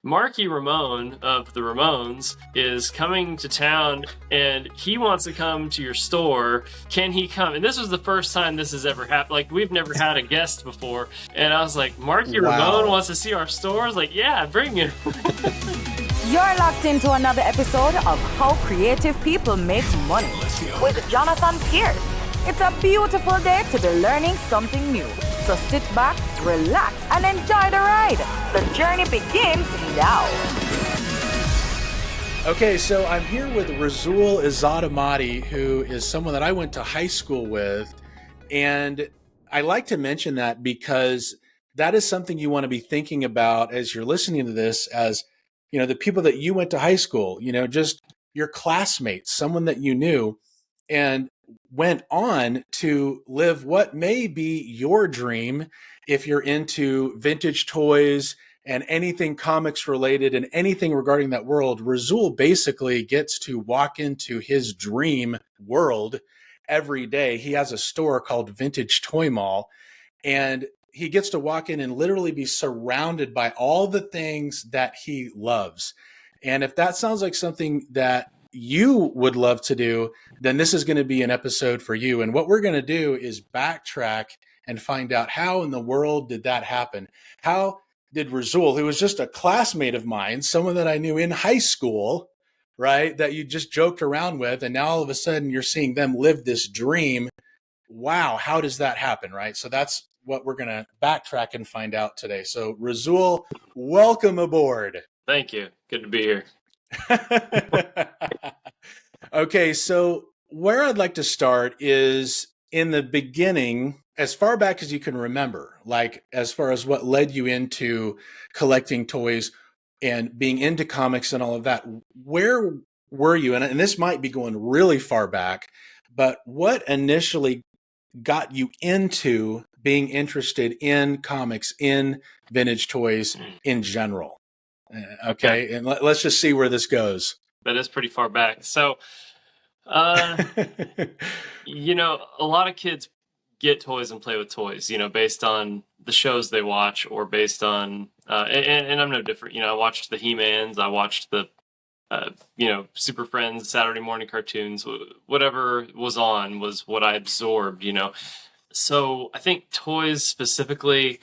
Marky Ramone of the Ramones is coming to town and he wants to come to your store. Can he come? And this was the first time this has ever happened. Like, we've never had a guest before. And I was like, Marky Ramone Wow. wants to see our store? I was like, yeah, bring him. You're locked into another episode of How Creative People Make Money with Jonathan Pierce. It's a beautiful day to be learning something new. So sit back, relax, and enjoy the ride. The journey begins now. Okay, so I'm here with Rasoul Ezzat-Ahmadi, who is someone that I went to high school with. And I like to mention that because that is something you want to be thinking about as you're listening to this, as you know, the people that you went to high school, you know, just your classmates, someone that you knew and went on to live what may be your dream if you're into vintage toys and anything comics related and anything regarding that world. Rasoul basically gets to walk into his dream world every day. He has a store called Vintage Toy Mall, and he gets to walk in and literally be surrounded by all the things that he loves. And if that sounds like something that you would love to do, then this is going to be an episode for you. And what we're going to do is backtrack and find out how in the world did that happen? How did Rasoul, who was just a classmate of mine, someone that I knew in high school, right, that you just joked around with, and now all of a sudden you're seeing them live this dream. Wow, how does that happen, right? So that's what we're going to backtrack and find out today. So Rasoul, welcome aboard. Thank you. Good to be here. Okay, so where I'd like to start is in the beginning, as far back as you can remember, like as far as what led you into collecting toys and being into comics and all of that. Where were you? And this might be going really far back, but what initially got you into being interested in comics, in vintage toys in general? Okay, and let's just see where this goes. That is pretty far back. So, you know, a lot of kids get toys and play with toys, you know, based on the shows they watch or based on, and I'm no different. You know, I watched the He-Mans, I watched the, you know, Super Friends, Saturday morning cartoons, whatever was on was what I absorbed, you know. So I think toys specifically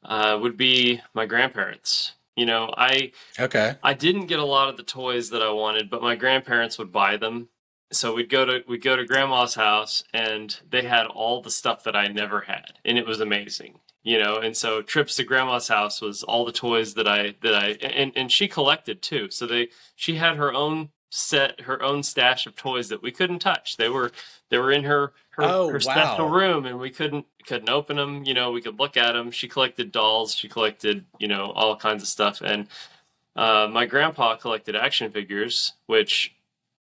would be my grandparents. You know, I didn't get a lot of the toys that I wanted, but my grandparents would buy them. So we'd go to grandma's house and they had all the stuff that I never had, and it was amazing. You know, and so trips to grandma's house was all the toys that I and she collected too. So she had her own stash of toys that we couldn't touch. They were in her special room, and we couldn't open them. You know, we could look at them. She collected dolls. She collected, you know, all kinds of stuff. And my grandpa collected action figures, which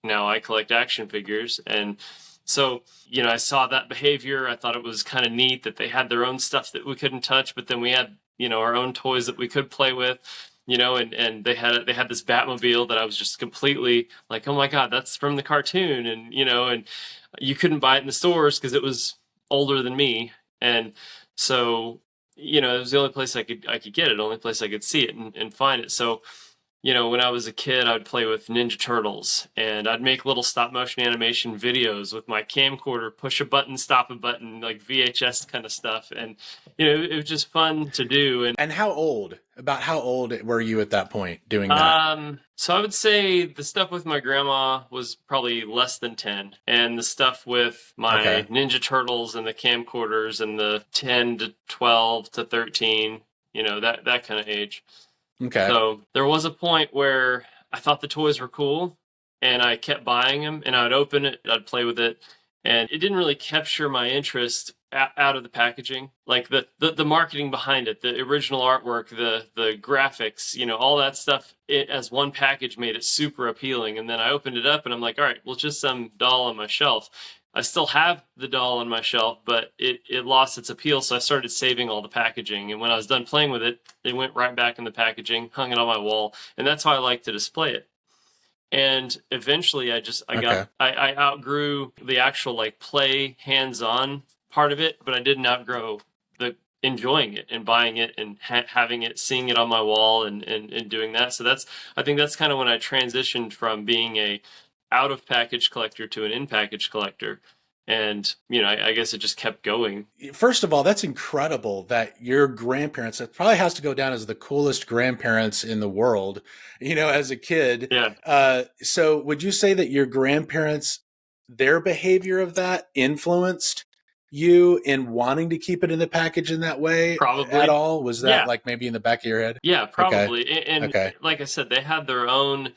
now I collect action figures. And so, you know, I saw that behavior. I thought it was kind of neat that they had their own stuff that we couldn't touch, but then we had, you know, our own toys that we could play with, you know, and they had this Batmobile that I was just completely like, oh my God, that's from the cartoon. And, you know, and you couldn't buy it in the stores because it was older than me. And so, you know, it was the only place I could get it, only place I could see it and find it. So, you know, when I was a kid, I'd play with Ninja Turtles, and I'd make little stop motion animation videos with my camcorder, push a button, stop a button, like VHS kind of stuff. And, you know, it was just fun to do. And how old were you at that point doing that? So I would say the stuff with my grandma was probably less than 10. And the stuff with my Ninja Turtles and the camcorders and the 10 to 12 to 13, you know, that kind of age. Okay. So there was a point where I thought the toys were cool, and I kept buying them, and I'd open it, I'd play with it, and it didn't really capture my interest out of the packaging. Like the marketing behind it, the original artwork, the graphics, you know, all that stuff, it as one package made it super appealing. And then I opened it up and I'm like, all right, well, it's just some doll on my shelf. I still have the doll on my shelf, but it lost its appeal, so I started saving all the packaging. And when I was done playing with it, it went right back in the packaging, hung it on my wall, and that's how I like to display it. And eventually I outgrew the actual like play hands-on part of it, but I didn't outgrow the enjoying it and buying it and having it, seeing it on my wall and doing that. So I think that's kind of when I transitioned from being a out of package collector to an in package collector. And, I guess it just kept going. First of all, that's incredible that your grandparents, it probably has to go down as the coolest grandparents in the world, as a kid. Yeah. So would you say that your grandparents, their behavior of that influenced you in wanting to keep it in the package in that way? Probably. At all? Was that Yeah. like maybe in the back of your head? Yeah, probably. Okay. And Okay. like I said, they had their own,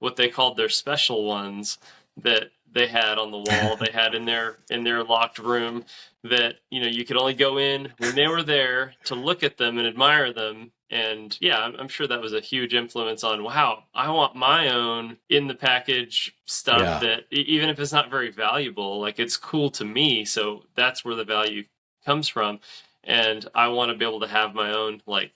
what they called their special ones that they had on the wall. They had in their locked room that, you could only go in when they were there to look at them and admire them. And yeah, I'm sure that was a huge influence on, wow, I want my own in the package stuff that even if it's not very valuable, like it's cool to me. So that's where the value comes from. And I want to be able to have my own, like,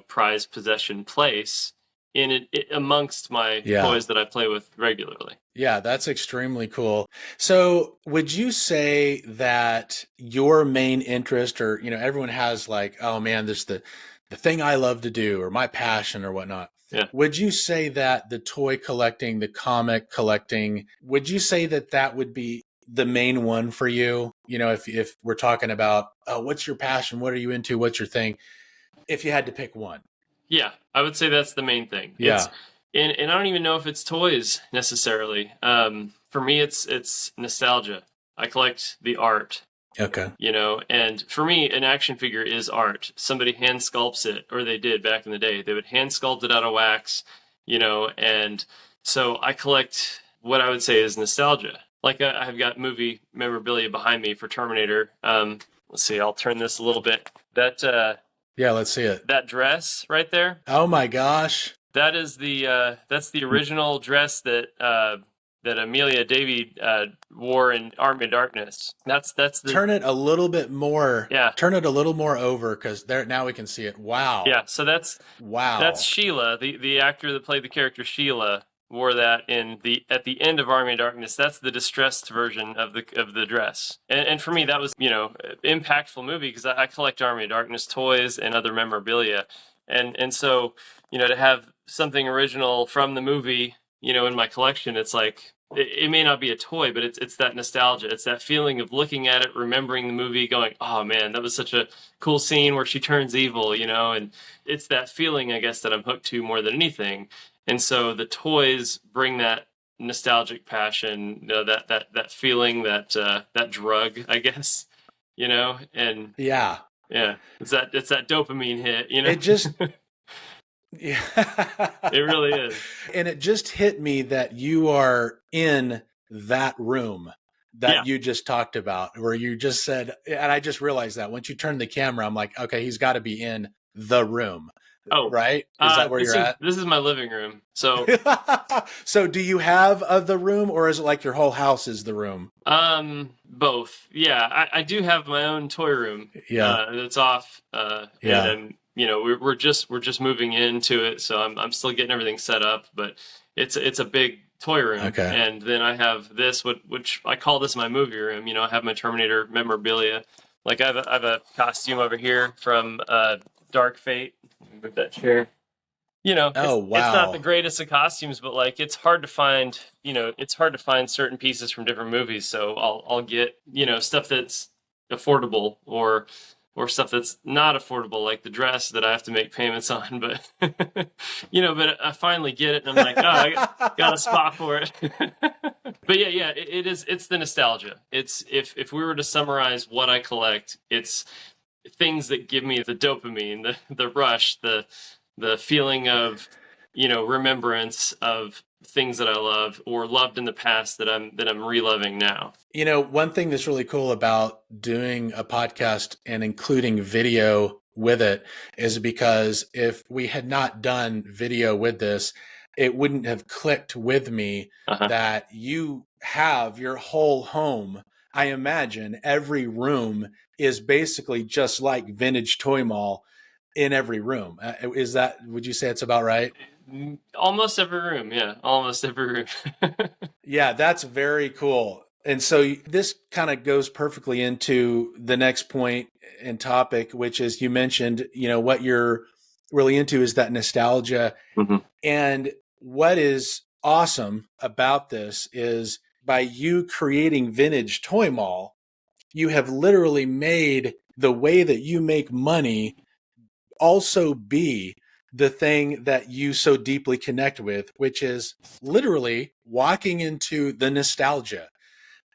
prized possession place in it amongst my toys that I play with regularly. Yeah, that's extremely cool. So would you say that your main interest, or, everyone has like, oh man, this is the thing I love to do, or my passion or whatnot. Yeah. Would you say that the toy collecting, the comic collecting, would you say that that would be the main one for you? If we're talking about, oh, what's your passion? What are you into? What's your thing? If you had to pick one. Yeah, I would say that's the main thing. Yeah. And I don't even know if it's toys necessarily. For me, it's nostalgia. I collect the art. Okay. And for me, an action figure is art. Somebody hand sculpts it, or they did back in the day. They would hand sculpt it out of wax, and so I collect what I would say is nostalgia. Like I've got movie memorabilia behind me for Terminator. Let's see, I'll turn this a little bit. Yeah, let's see it. That dress right there. Oh my gosh. That's the original dress that Amelia Davey wore in Army of Darkness. That's the Turn it a little bit more. Yeah. Turn it a little more over, because now we can see it. Wow. Yeah. So that's Sheila, the actor that played the character Sheila, wore that at the end of Army of Darkness. That's the distressed version of the dress. And for me, that was impactful movie, because I collect Army of Darkness toys and other memorabilia, and so to have something original from the movie in my collection, it's like it may not be a toy, but it's that nostalgia. It's that feeling of looking at it, remembering the movie, going, oh man, that was such a cool scene where she turns evil, and it's that feeling, I guess, that I'm hooked to more than anything. And so the toys bring that nostalgic passion, that feeling, that drug, I guess, and yeah, it's that dopamine hit, It just, yeah, it really is. And it just hit me that you are in that room that you just talked about, where you just said, and I just realized that once you turned the camera, I'm like, okay, he's got to be in the room. Oh, right. Is that where you're at? This is my living room. So, so do you have the room, or is it like your whole house is the room? Both. Yeah, I do have my own toy room. Yeah, that's off. And we're just moving into it, so I'm still getting everything set up. But it's a big toy room. Okay. And then I have this, which I call this my movie room. I have my Terminator memorabilia. Like I have a costume over here from Dark Fate. Move that chair. Oh wow! It's not the greatest of costumes, but like it's hard to find. It's hard to find certain pieces from different movies. So I'll get stuff that's affordable, or stuff that's not affordable, like the dress that I have to make payments on. But but I finally get it, and I'm like, oh, I got a spot for it. But yeah, it is. It's the nostalgia. It's if we were to summarize what I collect, it's things that give me the dopamine, the rush, the feeling of remembrance of things that I love or loved in the past that I'm reliving now. One thing that's really cool about doing a podcast and including video with it is because if we had not done video with this, it wouldn't have clicked with me that you have your whole home. I imagine every room is basically just like Vintage Toy Mall in every room. Would you say it's about right? Almost every room. Yeah. Almost every room. Yeah, that's very cool. And so this kind of goes perfectly into the next point. and topic, which is you mentioned, what you're really into is that nostalgia. Mm-hmm. And what is awesome about this is by you creating Vintage Toy Mall, you have literally made the way that you make money also be the thing that you so deeply connect with, which is literally walking into the nostalgia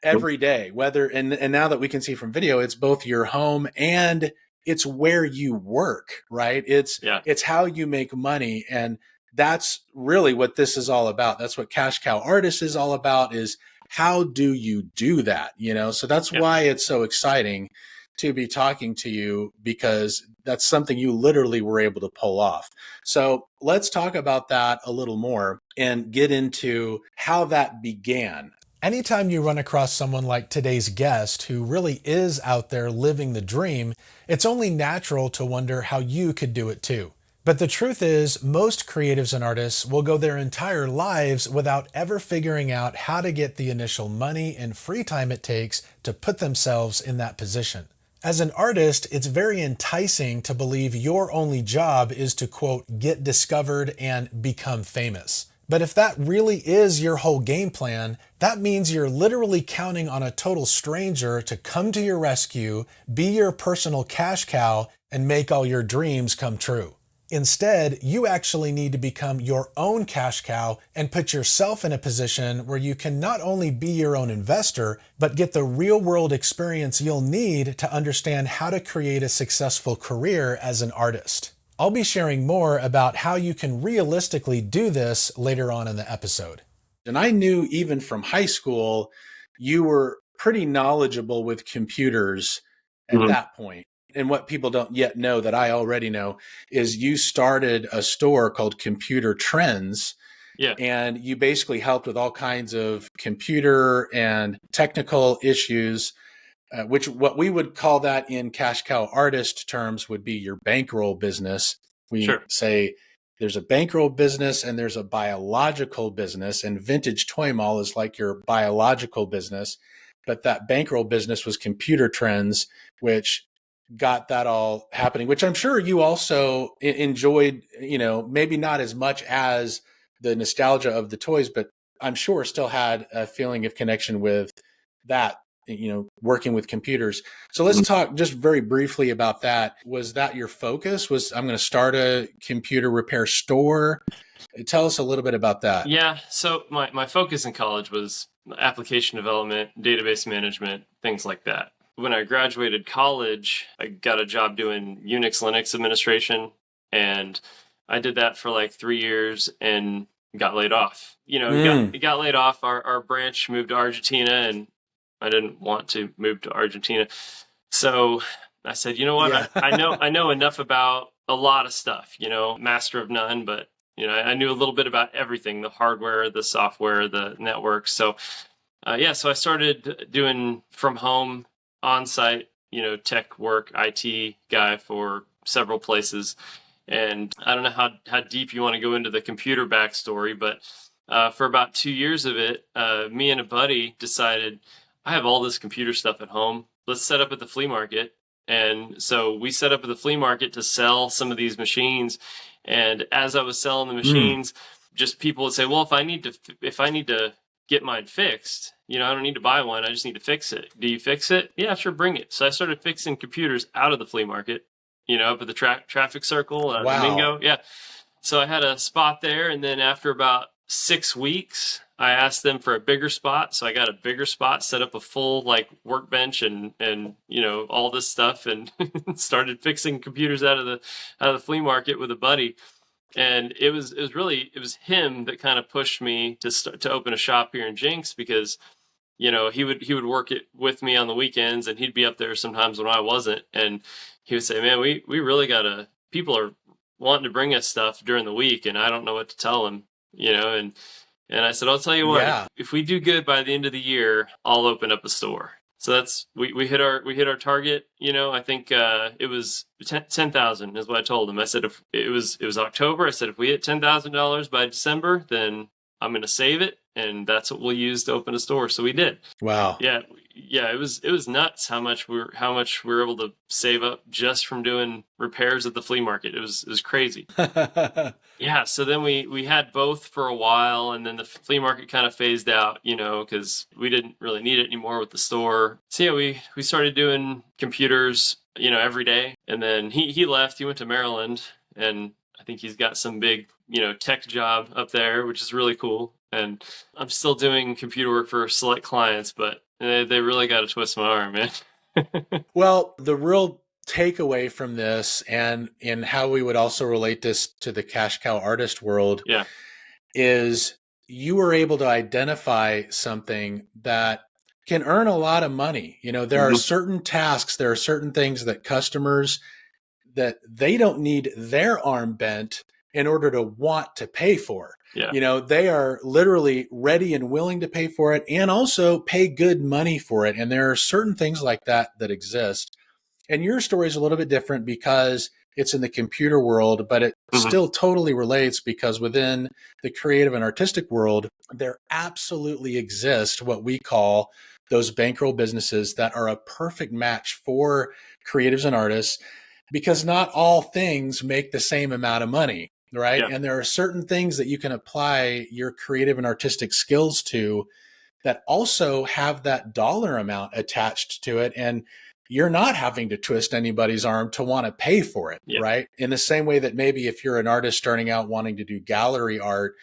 every day, and now that we can see from video, it's both your home and it's where you work, right? It's how you make money. And that's really what this is all about. That's what Cash Cow Artist is all about, is how do you do that? So that's why it's so exciting to be talking to you, because that's something you literally were able to pull off. So let's talk about that a little more and get into how that began. Anytime you run across someone like today's guest who really is out there living the dream, it's only natural to wonder how you could do it too. But the truth is, most creatives and artists will go their entire lives without ever figuring out how to get the initial money and free time it takes to put themselves in that position. As an artist, it's very enticing to believe your only job is to, quote, get discovered and become famous. But if that really is your whole game plan, that means you're literally counting on a total stranger to come to your rescue, be your personal cash cow, and make all your dreams come true. Instead, you actually need to become your own cash cow and put yourself in a position where you can not only be your own investor, but get the real-world experience you'll need to understand how to create a successful career as an artist. I'll be sharing more about how you can realistically do this later on in the episode. And I knew even from high school, you were pretty knowledgeable with computers at that point. And what people don't yet know that I already know is you started a store called Computer Trends. Yeah. And you basically helped with all kinds of computer and technical issues, which what we would call that in Cash Cow Artist terms would be your bankroll business. We say there's a bankroll business and there's a biological business, and Vintage Toy Mall is like your biological business. But that bankroll business was Computer Trends, which got that all happening, which I'm sure you also enjoyed, maybe not as much as the nostalgia of the toys, but I'm sure still had a feeling of connection with that, working with computers. So let's talk just very briefly about that. Was that your focus? I'm going to start a computer repair store? Tell us a little bit about that. Yeah. So my focus in college was application development, database management, things like that. When I graduated college, I got a job doing Unix, Linux administration, and I did that for like 3 years and got laid off. Got laid off. Our branch moved to Argentina, and I didn't want to move to Argentina. So I said, you know what? Yeah. I know enough about a lot of stuff, master of none, but I knew a little bit about everything, the hardware, the software, the network. So so I started doing from home, on-site, tech work, IT guy for several places. And I don't know how deep you want to go into the computer backstory, but for about 2 years of it, me and a buddy decided, I have all this computer stuff at home. Let's set up at the flea market. And so we set up at the flea market to sell some of these machines. And as I was selling the machines, just people would say, well, if I need to get mine fixed, I don't need to buy one. I just need to fix it. Do you fix it? Yeah, sure. Bring it. So I started fixing computers out of the flea market, up at the traffic circle, Domingo. Yeah. So I had a spot there. And then after about 6 weeks, I asked them for a bigger spot. So I got a bigger spot, set up a full workbench and all this stuff, and started fixing computers out of the flea market with a buddy. And it was him that kind of pushed me to open a shop here in Jinx, because he would work it with me on the weekends, and he'd be up there sometimes when I wasn't, and he would say, man, we really gotta, people are wanting to bring us stuff during the week, and I don't know what to tell them, and I said, I'll tell you what, if we do good by the end of the year, I'll open up a store. So that's, we hit our target. I think it was 10,000 is what I told him. I said, if it was October, I said, if we hit $10,000 by December, then I'm going to save it. and that's what we'll use to open a store. So we did. Wow. Yeah, it was nuts how much we were able to save up just from doing repairs at the flea market. It was crazy. Yeah, so then we had both for a while, and then the flea market kind of phased out, because we didn't really need it anymore with the store. So yeah, we started doing computers, every day. And then he left. He went to Maryland, and I think he's got some big, tech job up there, which is really cool. And I'm still doing computer work for select clients, but they really got to twist my arm, man. Well, the real takeaway from this, and in how we would also relate this to the cash cow artist world, Yeah. is you were able to identify something that can earn a lot of money. There are certain tasks, there are certain things that customers, that they don't need their arm bent in order to want to pay for. Yeah. They are literally ready and willing to pay for it, and also pay good money for it. And there are certain things like that exist. And your story is a little bit different because it's in the computer world, but it still totally relates, because within the creative and artistic world, there absolutely exist what we call those bankroll businesses that are a perfect match for creatives and artists, because not all things make the same amount of money, right? Yeah. And there are certain things that you can apply your creative and artistic skills to that also have that dollar amount attached to it. And you're not having to twist anybody's arm to want to pay for it, right? In the same way that maybe if you're an artist starting out wanting to do gallery art,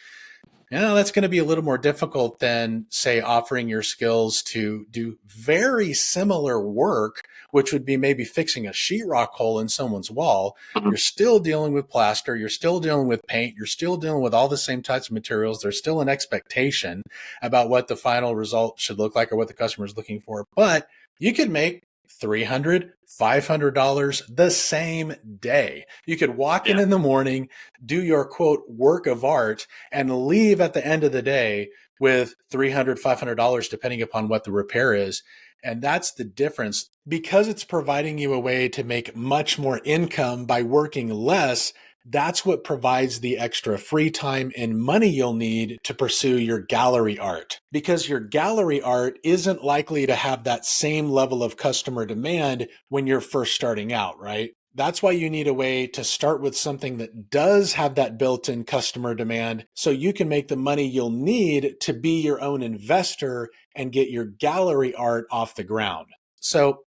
that's going to be a little more difficult than, say, offering your skills to do very similar work, which would be maybe fixing a sheetrock hole in someone's wall. You're still dealing with plaster. You're still dealing with paint. You're still dealing with all the same types of materials. There's still an expectation about what the final result should look like or what the customer is looking for. But you could make $300, $500 the same day. You could walk in the morning, do your quote work of art, and leave at the end of the day with $300, $500, depending upon what the repair is. And that's the difference. Because it's providing you a way to make much more income by working less, that's what provides the extra free time and money you'll need to pursue your gallery art. Because your gallery art isn't likely to have that same level of customer demand when you're first starting out, right? That's why you need a way to start with something that does have that built-in customer demand, so you can make the money you'll need to be your own investor and get your gallery art off the ground. So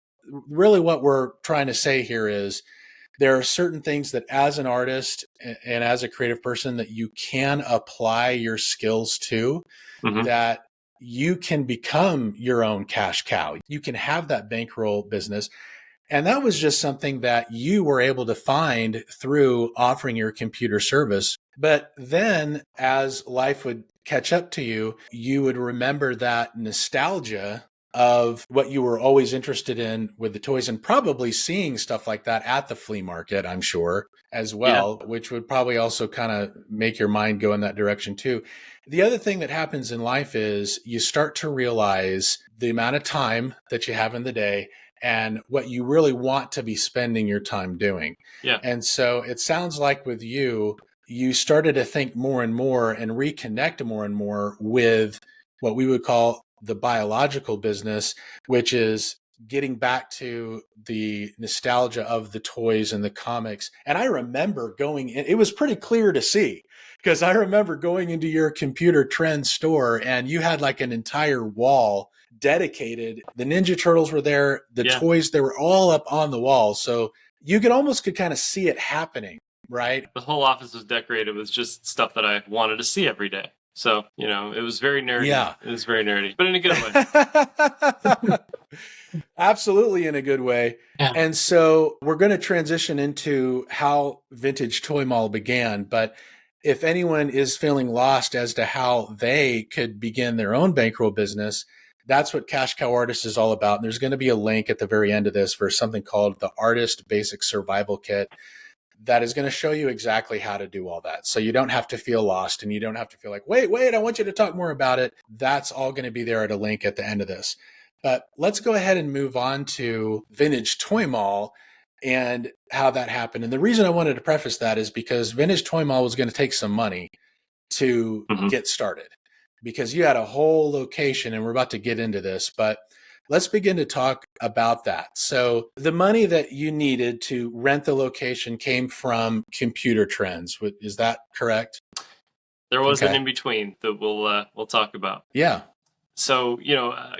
really what we're trying to say here is, there are certain things that as an artist and as a creative person that you can apply your skills to, that you can become your own cash cow. You can have that bankroll business. And that was just something that you were able to find through offering your computer service. But then as life would catch up to you, you would remember that nostalgia of what you were always interested in with the toys, and probably seeing stuff like that at the flea market, I'm sure, as well, which would probably also kind of make your mind go in that direction too. The other thing that happens in life is you start to realize the amount of time that you have in the day and what you really want to be spending your time doing. Yeah. And so it sounds like with you, you started to think more and more and reconnect more and more with what we would call the biological business, which is getting back to the nostalgia of the toys and the comics. And I remember going in, it was pretty clear to see, because I remember going into your Computer Trend store and you had like an entire wall dedicated. The Ninja Turtles were there, the toys, they were all up on the wall. So you could kind of see it happening, right? The whole office was decorated with just stuff that I wanted to see every day. So, it was very nerdy. Yeah. It was very nerdy, but in a good way. Absolutely in a good way. Yeah. And so we're going to transition into how Vintage Toy Mall began. But if anyone is feeling lost as to how they could begin their own bankroll business, that's what Cash Cow Artist is all about. And there's going to be a link at the very end of this for something called the Artist Basic Survival Kit that is going to show you exactly how to do all that. So you don't have to feel lost and you don't have to feel like, wait, I want you to talk more about it. That's all going to be there at a link at the end of this. But let's go ahead and move on to Vintage Toy Mall and how that happened. And the reason I wanted to preface that is because Vintage Toy Mall was going to take some money to get started, because you had a whole location, and we're about to get into this, but let's begin to talk about that. So the money that you needed to rent the location came from Computer Trends. Is that correct? There was an in between that we'll talk about. Yeah. So,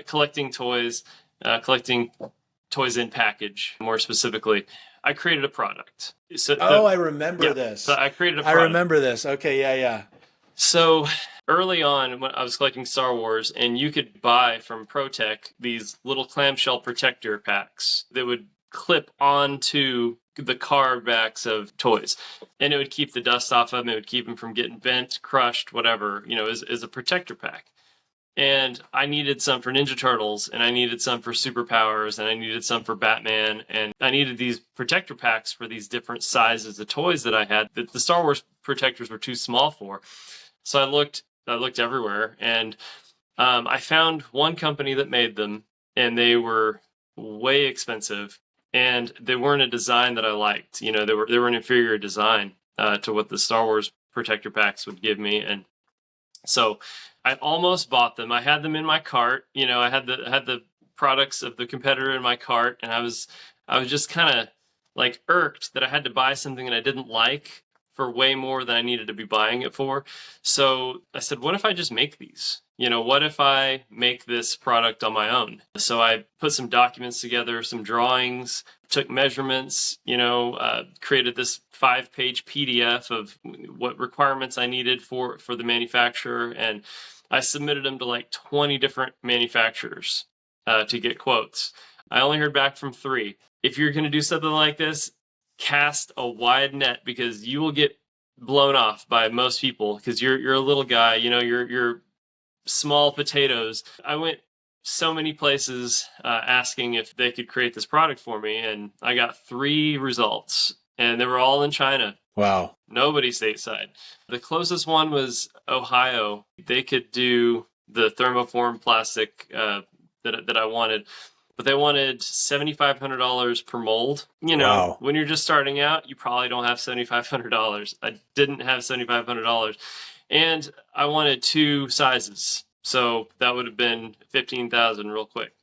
collecting toys in package, more specifically, I created a product. So I remember this. So I created a product. I remember this. Okay, yeah. So early on, when I was collecting Star Wars, and you could buy from ProTech these little clamshell protector packs that would clip onto the card backs of toys, and it would keep the dust off of them. It would keep them from getting bent, crushed, whatever, as a protector pack. And I needed some for Ninja Turtles, and I needed some for Superpowers, and I needed some for Batman, and I needed these protector packs for these different sizes of toys that I had that the Star Wars protectors were too small for. So I looked everywhere, and I found one company that made them, and they were way expensive, and they weren't a design that I liked. They were an inferior design to what the Star Wars protector packs would give me, and so I almost bought them. I had them in my cart. I had the products of the competitor in my cart, and I was just kind of like irked that I had to buy something that I didn't like for way more than I needed to be buying it for. So I said, what if I just make these? What if I make this product on my own? So I put some documents together, some drawings, took measurements, created this 5-page PDF of what requirements I needed for the manufacturer. And I submitted them to like 20 different manufacturers to get quotes. I only heard back from 3. If you're going to do something like this, cast a wide net, because you will get blown off by most people, because you're a little guy, you're small potatoes. I went so many places asking if they could create this product for me, and I got 3 results, and they were all in China. Wow. Nobody stateside. The closest one was Ohio. They could do the thermoform plastic that I wanted, but they wanted $7,500 per mold. Wow. When you're just starting out, you probably don't have $7,500. I didn't have $7,500. And I wanted 2 sizes. So that would have been $15,000 real quick.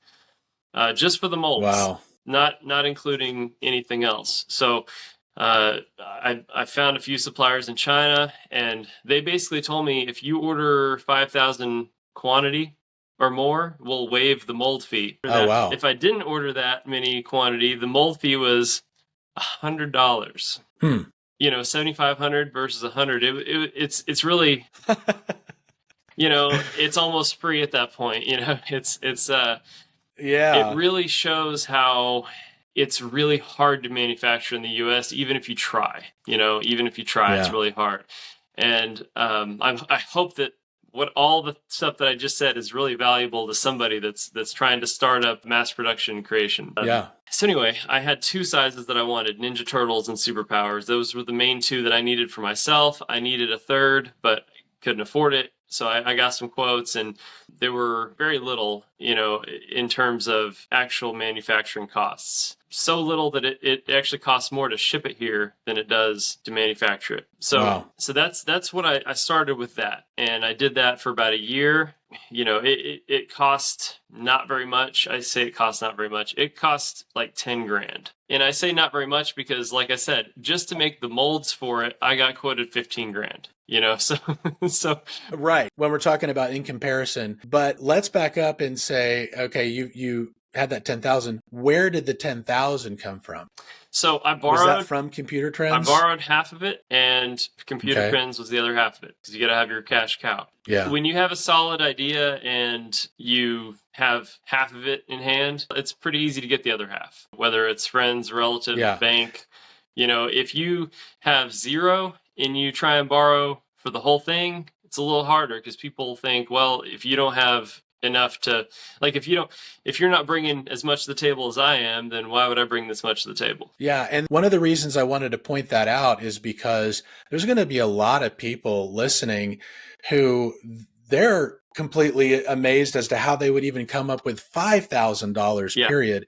Just for the molds. Wow. Not including anything else. So I found a few suppliers in China, and they basically told me, if you order 5,000 quantity or more, we'll waive the mold fee. Oh, wow. If I didn't order that many quantity, the mold fee was $100. 7,500 versus 100. It's really, it's almost free at that point. It really shows how it's really hard to manufacture in the U.S. Even if you try. It's really hard. And I hope that all the stuff that I just said is really valuable to somebody that's trying to start up mass production creation. So anyway, I had 2 sizes that I wanted: Ninja Turtles and Superpowers. Those were the main 2 that I needed for myself. I needed a 3rd, but couldn't afford it. So I got some quotes, and they were very little, in terms of actual manufacturing costs. So little that it actually costs more to ship it here than it does to manufacture it. So that's what I started with that. And I did that for about a year. It cost not very much. I say it cost not very much. It cost like $10,000. And I say not very much because, like I said, just to make the molds for it, I got quoted $15,000. So right, when we're talking about in comparison. But let's back up and say, okay, you had that 10,000. Where did the 10,000 come from? So I borrowed. Was that from Computer Trends? I borrowed half of it, and Computer Trends was the other half of it, because you got to have your cash cow. Yeah. When you have a solid idea and you have half of it in hand, it's pretty easy to get the other half, whether it's friends, relatives, bank. If you have 0 and you try and borrow for the whole thing, it's a little harder, because people think, well, if you don't have enough to, like, if you're not bringing as much to the table as I am, then why would I bring this much to the table? Yeah. And one of the reasons I wanted to point that out is because there's going to be a lot of people listening who they're completely amazed as to how they would even come up with $5,000 period.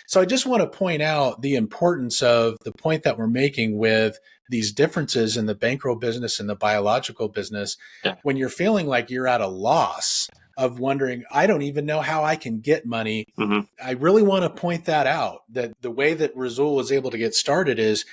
So I just want to point out the importance of the point that we're making with these differences in the bankroll business and the biological business. Yeah. When you're feeling like you're at a loss of wondering, I don't even know how I can get money. Mm-hmm. I really want to point that out, that the way that Rasoul was able to get started is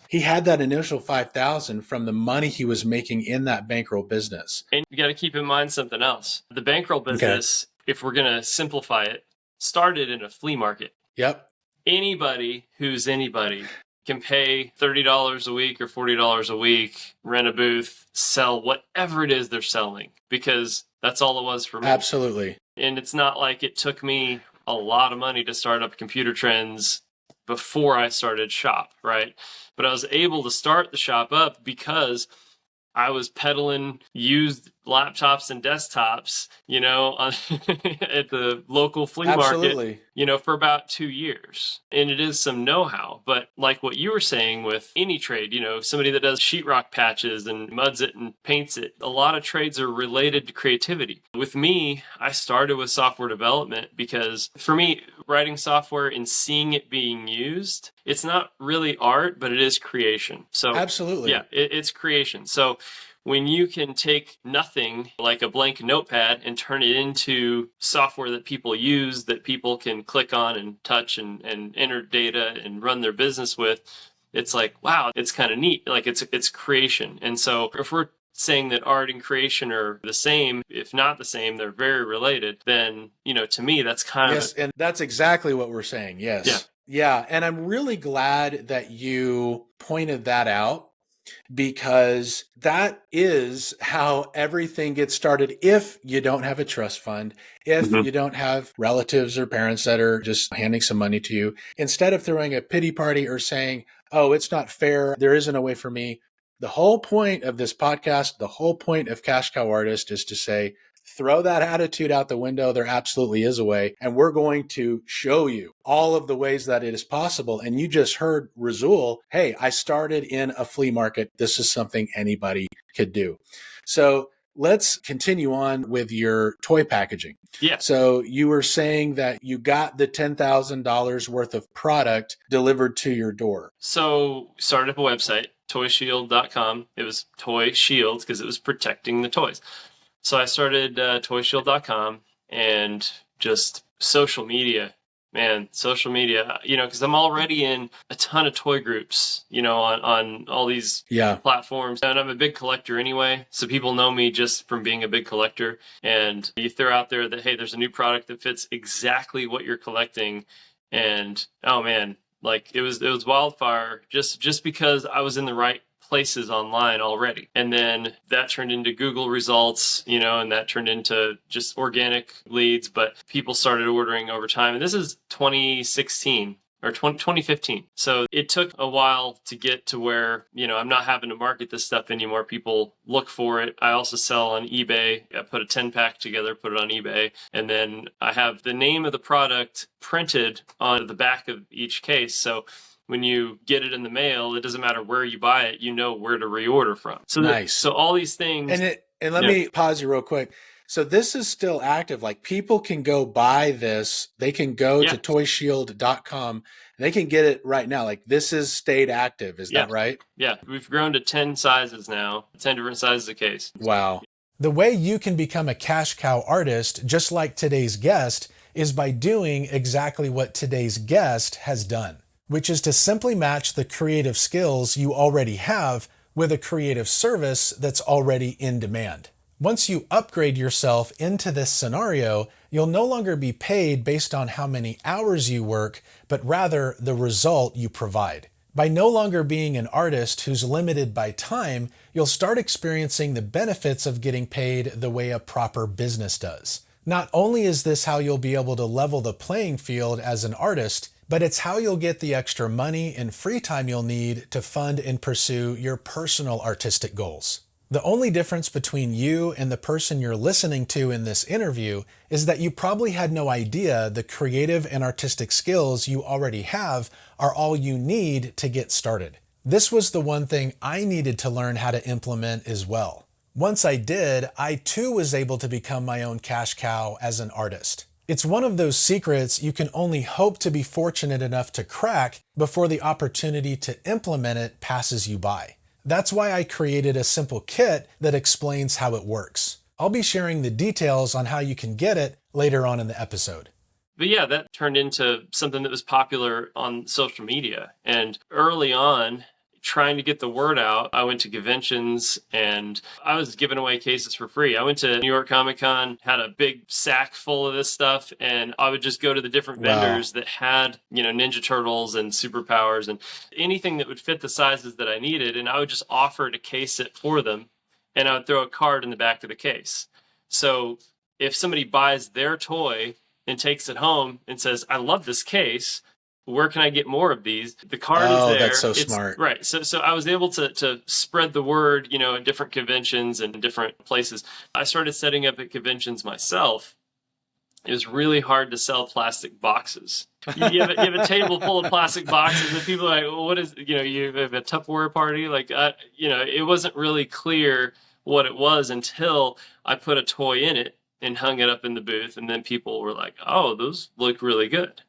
he had that initial $5,000 from the money he was making in that bankroll business. And you got to keep in mind something else. The bankroll business, if we're going to simplify it, started in a flea market. Yep. Anybody who's anybody can pay $30 a week or $40 a week, rent a booth, sell whatever it is they're selling, because that's all it was for me. Absolutely. And it's not like it took me a lot of money to start up Computer Trends before I started shop, right? But I was able to start the shop up because I was peddling used laptops and desktops, at the local flea market, for about 2 years. And it is some know-how. But like what you were saying with any trade, somebody that does sheetrock patches and muds it and paints it, a lot of trades are related to creativity. With me, I started with software development because for me, writing software and seeing it being used, it's not really art, but it is creation. So absolutely. Yeah, it's creation. So when you can take nothing like a blank notepad and turn it into software that people use, that people can click on and touch and enter data and run their business with, it's like, wow, it's kind of neat. Like it's creation. And so if we're saying that art and creation are the same, if not the same, they're very related, then, to me, that's kind of... Yes, and that's exactly what we're saying. Yes. Yeah. Yeah. And I'm really glad that you pointed that out, because that is how everything gets started. If you don't have a trust fund, if you don't have relatives or parents that are just handing some money to you, instead of throwing a pity party or saying, oh, it's not fair, there isn't a way for me. The whole point of this podcast, the whole point of Cash Cow Artist is to say, throw that attitude out the window. There absolutely is a way. And we're going to show you all of the ways that it is possible. And you just heard Rasoul, hey, I started in a flea market. This is something anybody could do. So let's continue on with your toy packaging. Yeah. So you were saying that you got the $10,000 worth of product delivered to your door. So started up a website, toyshield.com. It was Toy Shield because it was protecting the toys. So I started toyshield.com and just social media, because I'm already in a ton of toy groups, on all these platforms. And I'm a big collector anyway. So people know me just from being a big collector. And you throw out there that, hey, there's a new product that fits exactly what you're collecting. And, oh man, like it was wildfire just because I was in the right places online already. And then that turned into Google results, and that turned into just organic leads, but people started ordering over time. And this is 2016 or 2015. So it took a while to get to where, I'm not having to market this stuff anymore. People look for it. I also sell on eBay. I put a 10-pack together, put it on eBay. And then I have the name of the product printed on the back of each case. So when you get it in the mail, it doesn't matter where you buy it, you know where to reorder from. So nice. So all these things. And let me pause you real quick. So this is still active. Like people can go buy this. They can go to toyshield.com. They can get it right now. Like this is stayed active. Is that right? Yeah. We've grown to 10 sizes now, 10 different sizes of case. Wow. The way you can become a cash cow artist, just like today's guest, is by doing exactly what today's guest has done, which is to simply match the creative skills you already have with a creative service that's already in demand. Once you upgrade yourself into this scenario, you'll no longer be paid based on how many hours you work, but rather the result you provide. By no longer being an artist who's limited by time, you'll start experiencing the benefits of getting paid the way a proper business does. Not only is this how you'll be able to level the playing field as an artist, but it's how you'll get the extra money and free time you'll need to fund and pursue your personal artistic goals. The only difference between you and the person you're listening to in this interview is that you probably had no idea the creative and artistic skills you already have are all you need to get started. This was the one thing I needed to learn how to implement as well. Once I did, I too was able to become my own cash cow as an artist. It's one of those secrets you can only hope to be fortunate enough to crack before the opportunity to implement it passes you by. That's why I created a simple kit that explains how it works. I'll be sharing the details on how you can get it later on in the episode. But yeah, that turned into something that was popular on social media. And early on, trying to get the word out, I went to conventions and I was giving away cases for free. I went to New York Comic Con, had a big sack full of this stuff, and I would just go to the different vendors that had, Ninja Turtles and superpowers and anything that would fit the sizes that I needed. And I would just offer to case it for them. And I would throw a card in the back of the case. So if somebody buys their toy and takes it home and says, I love this case, where can I get more of these? The card is there. That's so smart. Right. So I was able to spread the word, at different conventions and different places. I started setting up at conventions myself. It was really hard to sell plastic boxes. You have a table full of plastic boxes and people are like, well, what is, you have a Tupperware party? Like, it wasn't really clear what it was until I put a toy in it and hung it up in the booth. And then people were like, oh, those look really good,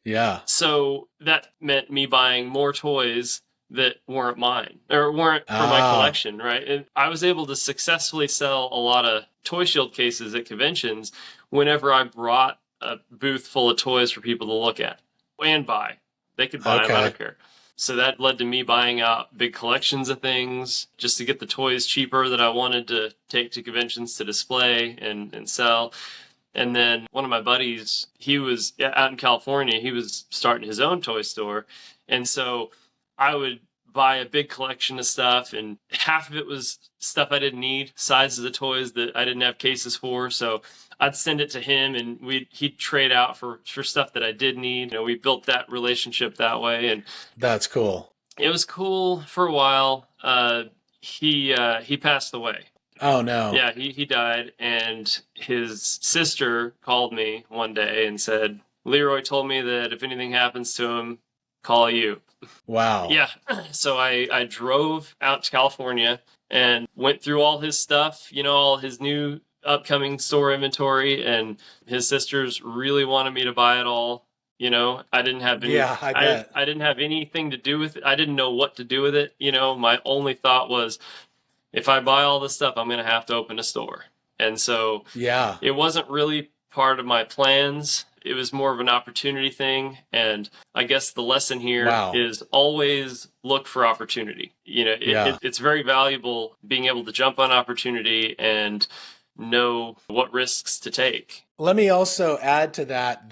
Yeah. So that meant me buying more toys that weren't mine or weren't for my collection, right? And I was able to successfully sell a lot of Toy Shield cases at conventions whenever I brought a booth full of toys for people to look at and buy. They could buy them, I don't care. So that led to me buying out big collections of things just to get the toys cheaper that I wanted to take to conventions to display and sell. And then one of my buddies, he was out in California, he was starting his own toy store. And so I would buy a big collection of stuff, and half of it was stuff I didn't need, sizes of toys that I didn't have cases for. So I'd send it to him and he'd trade out for stuff that I did need. We built that relationship that way. And that's cool. It was cool for a while. He passed away. Oh no. Yeah, he died, and his sister called me one day and said, Leroy told me that if anything happens to him, call you. Wow. Yeah. So I drove out to California and went through all his stuff, all his new upcoming store inventory, and his sisters really wanted me to buy it all. I didn't have any, I bet. I didn't have anything to do with it. I didn't know what to do with it. My only thought was, if I buy all this stuff, I'm going to have to open a store. And so it wasn't really part of my plans. It was more of an opportunity thing. And I guess the lesson here is always look for opportunity. It's very valuable being able to jump on opportunity and know what risks to take. Let me also add to that,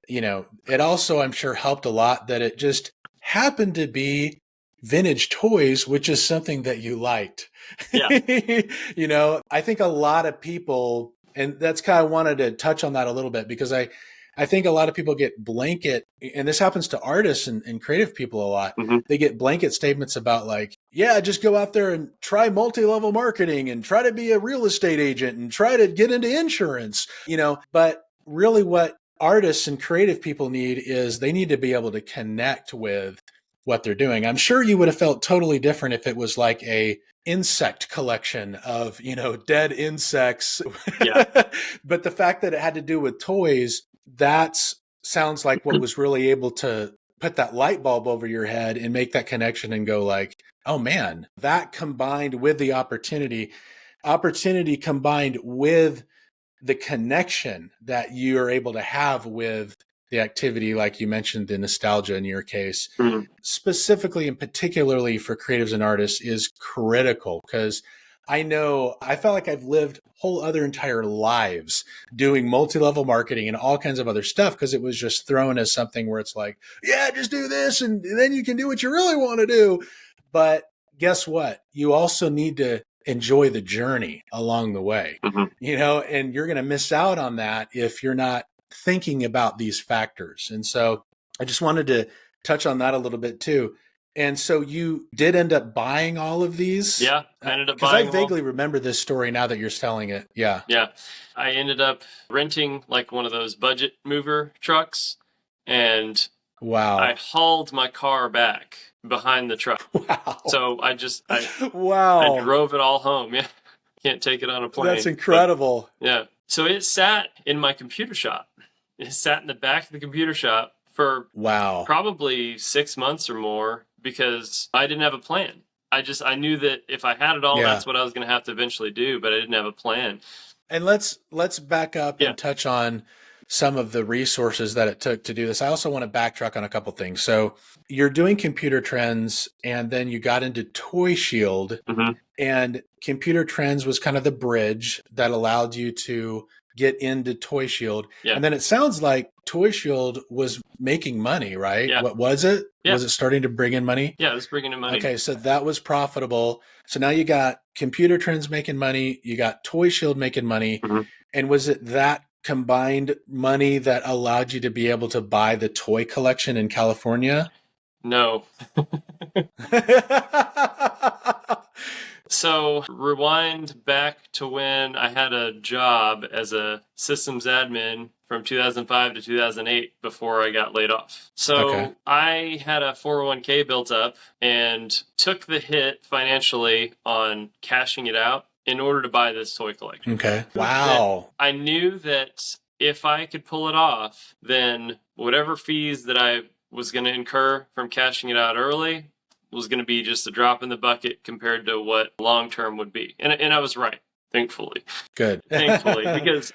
it also, I'm sure, helped a lot that it just happened to be vintage toys, which is something that you liked. Yeah. I think a lot of people, and that's kind of wanted to touch on that a little bit, because I think a lot of people get blanket, and this happens to artists and creative people a lot. Mm-hmm. They get blanket statements about like, just go out there and try multi-level marketing and try to be a real estate agent and try to get into insurance, but really what artists and creative people need is they need to be able to connect with what they're doing. I'm sure you would have felt totally different if it was like a insect collection of, dead insects. Yeah. But the fact that it had to do with toys, that sounds like what was really able to put that light bulb over your head and make that connection and go like, oh man, that combined with the opportunity combined with the connection that you are able to have with the activity, like you mentioned, the nostalgia in your case, specifically and particularly for creatives and artists, is critical. Because I felt like I've lived whole other entire lives doing multi-level marketing and all kinds of other stuff, because it was just thrown as something where it's like, just do this and then you can do what you really want to do. But guess what? You also need to enjoy the journey along the way, and you're going to miss out on that if you're not thinking about these factors. And so I just wanted to touch on that a little bit too. And so you did end up buying all of these? Yeah, I ended up buying them. Because I vaguely remember this story now that you're telling it. Yeah. Yeah. I ended up renting like one of those budget mover trucks, and I hauled my car back behind the truck. Wow. So I drove it all home. Yeah. Can't take it on a plane. That's incredible. But, yeah. So it sat in my computer shop. It sat in the back of the computer shop for probably 6 months or more because I didn't have a plan. I knew that if I had it all, that's what I was going to have to eventually do, but I didn't have a plan. And let's back up and touch on some of the resources that it took to do this. I also want to backtrack on a couple things. So you're doing Computer Trends, and then you got into Toy Shield, and Computer Trends was kind of the bridge that allowed you to get into Toy Shield. And then it sounds like Toy Shield was making money, right? What was it? Was it starting to bring in money? Yeah, it was bringing in money. Okay, so that was profitable. So now you got Computer Trends making money, you got Toy Shield making money. And was it that combined money that allowed you to be able to buy the toy collection in California? No. So rewind back to when I had a job as a systems admin from 2005 to 2008 before I got laid off. So I had a 401k built up and took the hit financially on cashing it out in order to buy this toy collection. Okay. Wow. I knew that if I could pull it off, then whatever fees that I was going to incur from cashing it out early was going to be just a drop in the bucket compared to what long-term would be. And I was right, thankfully. Good. Thankfully, because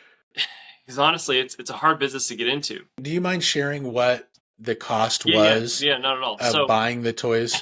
honestly, it's a hard business to get into. Do you mind sharing what the cost was? Yeah, not at all. Of buying the toys?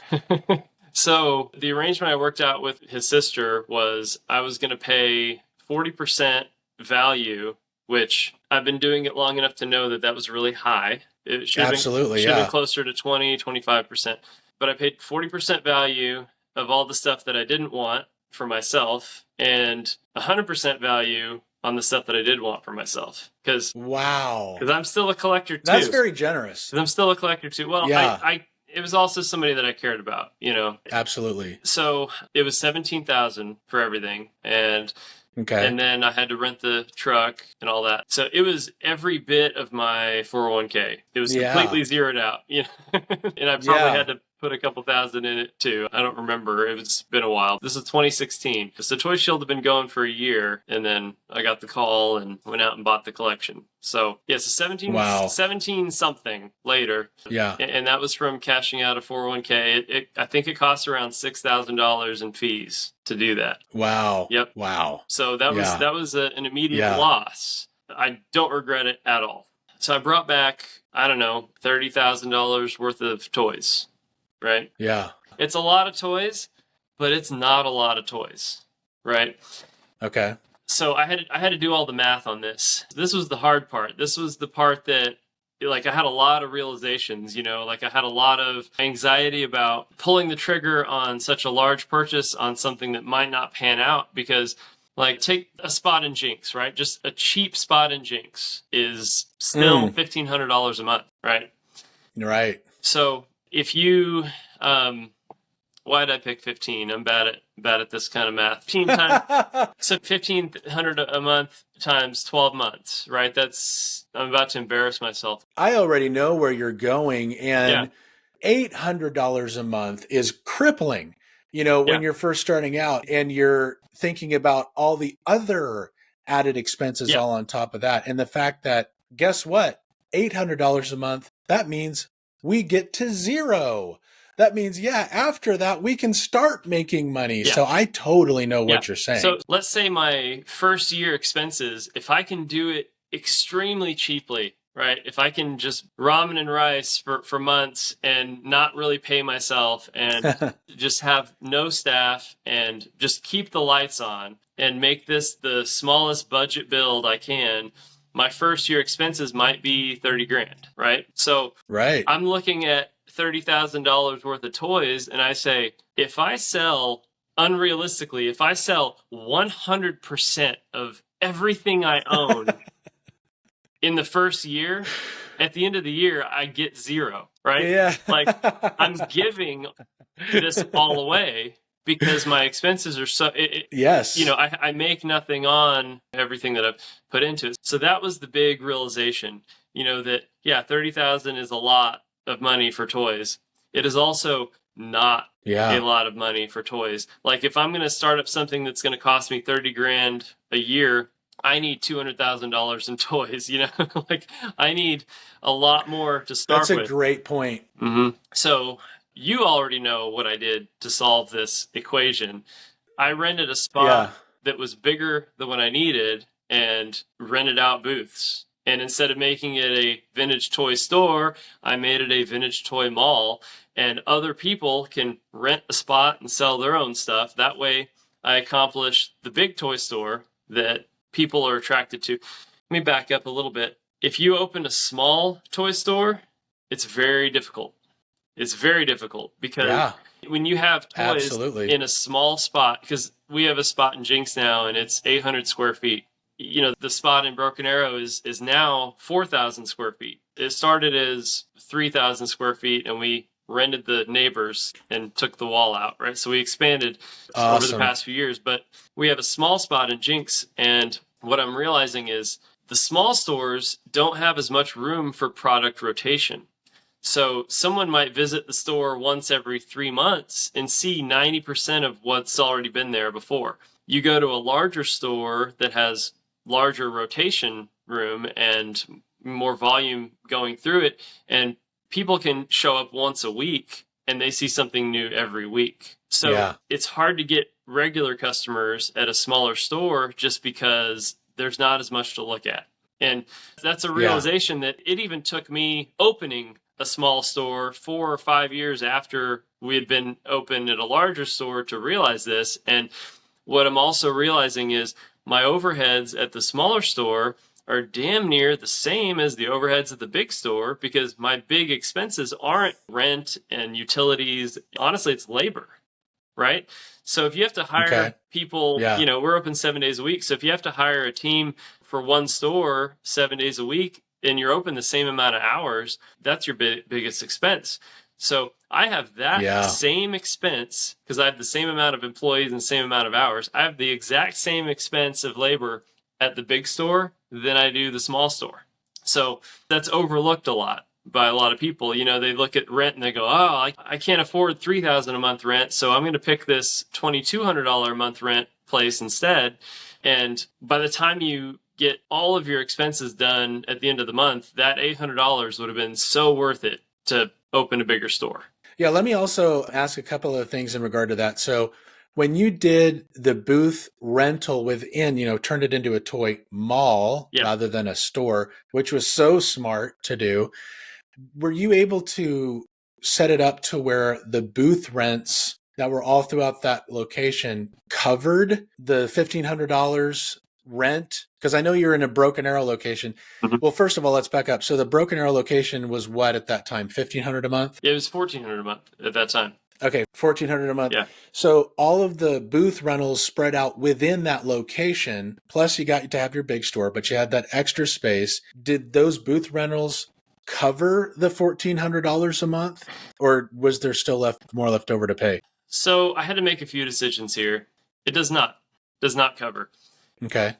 So the arrangement I worked out with his sister was I was going to pay 40% value, which I've been doing it long enough to know that was really high. It should have been closer to 20, 25%. But I paid 40% value of all the stuff that I didn't want for myself and 100% value on the stuff that I did want for myself. Because I'm still a collector too. That's very generous. I'm still a collector too. Well, it was also somebody that I cared about, you know. Absolutely. So it was $17,000 for everything, and then I had to rent the truck and all that. So it was every bit of my 401k. It was completely zeroed out, you know. And I probably had to put a couple thousand in it too. I don't remember. It's been a while. This is 2016. So Toy Shield had been going for a year, and then I got the call and went out and bought the collection. So so 17 something later. Yeah. And that was from cashing out a 401k. I think it cost around $6,000 in fees to do that. Wow. Yep. Wow. So that was an immediate loss. I don't regret it at all. So I brought back, I don't know, $30,000 worth of toys. Right? Yeah. It's a lot of toys, but it's not a lot of toys. Right? Okay. So I had to do all the math on this. This was the hard part. This was the part that, like, I had a lot of realizations, you know, like I had a lot of anxiety about pulling the trigger on such a large purchase on something that might not pan out because, like, take a spot in Jinx, right? Just a cheap spot in Jinx is still $1,500 a month, right? Right. So if you, why did I pick 15? I'm bad at this kind of math. 15 times, so 1,500 a month times 12 months, right? I'm about to embarrass myself. I already know where you're going, and $800 a month is crippling. You know, when you're first starting out and you're thinking about all the other added expenses all on top of that. And the fact that, guess what? $800 a month, that means we get to zero. That means, after that, we can start making money. Yeah. So I totally know what you're saying. So let's say my first year expenses, if I can do it extremely cheaply, right? If I can just ramen and rice for months and not really pay myself and just have no staff and just keep the lights on and make this the smallest budget build I can, my first year expenses might be 30 grand, right? So I'm looking at $30,000 worth of toys and I say, if I sell 100% of everything I own in the first year, at the end of the year, I get zero, right? Yeah. Like, I'm giving this all away because my expenses are so, you know, I make nothing on everything that I've put into it. So that was the big realization, you know, that, 30,000 is a lot of money for toys. It is also not a lot of money for toys. Like, if I'm going to start up something that's going to cost me 30 grand a year, I need $200,000 in toys, you know, like I need a lot more to start That's a with. great point. So you already know what I did to solve this equation. I rented a spot that was bigger than what I needed and rented out booths. And instead of making it a vintage toy store, I made it a vintage toy mall. And other people can rent a spot and sell their own stuff. That way I accomplish the big toy store that people are attracted to. Let me back up a little bit. If you open a small toy store, it's very difficult. It's very difficult because when you have toys in a small spot, because we have a spot in Jinx now and it's 800 square feet. You know, the spot in Broken Arrow is now 4,000 square feet. It started as 3,000 square feet and we rented the neighbors and took the wall out, right? So we expanded over the past few years, but we have a small spot in Jinx. And what I'm realizing is the small stores don't have as much room for product rotation. So someone might visit the store once every 3 months and see 90% of what's already been there before. You go to a larger store that has larger rotation room and more volume going through it, and people can show up once a week and they see something new every week. So it's hard to get regular customers at a smaller store just because there's not as much to look at. And that's a realization that it even took me opening a small store 4 or 5 years after we had been open at a larger store to realize this. And what I'm also realizing is my overheads at the smaller store are damn near the same as the overheads at the big store because my big expenses aren't rent and utilities. Honestly, it's labor, right? So if you have to hire people, you know, we're open 7 days a week. So if you have to hire a team for one store 7 days a week and you're open the same amount of hours, that's your biggest expense. So I have that same expense because I have the same amount of employees and same amount of hours. I have the exact same expense of labor at the big store than I do the small store. So that's overlooked a lot by a lot of people. You know, they look at rent and they go, oh, I can't afford $3,000 a month rent, so I'm going to pick this $2,200 a month rent place instead. And by the time you get all of your expenses done at the end of the month, that $800 would have been so worth it to open a bigger store. Yeah, let me also ask a couple of things in regard to that. So when you did the booth rental within, you know, turned it into a toy mall rather than a store, which was so smart to do, were you able to set it up to where the booth rents that were all throughout that location covered the $1,500 rent? Because I know you're in a Broken Arrow location. Well, first of all, let's back up. So the Broken Arrow location was what at that time? $1,500 a month? It was $1,400 a month at that time. Okay, $1,400 a month. Yeah. So all of the booth rentals spread out within that location, plus you got to have your big store, but you had that extra space. Did those booth rentals cover the $1,400 a month, or was there still more left over to pay? So I had to make a few decisions here. It does not cover. Okay.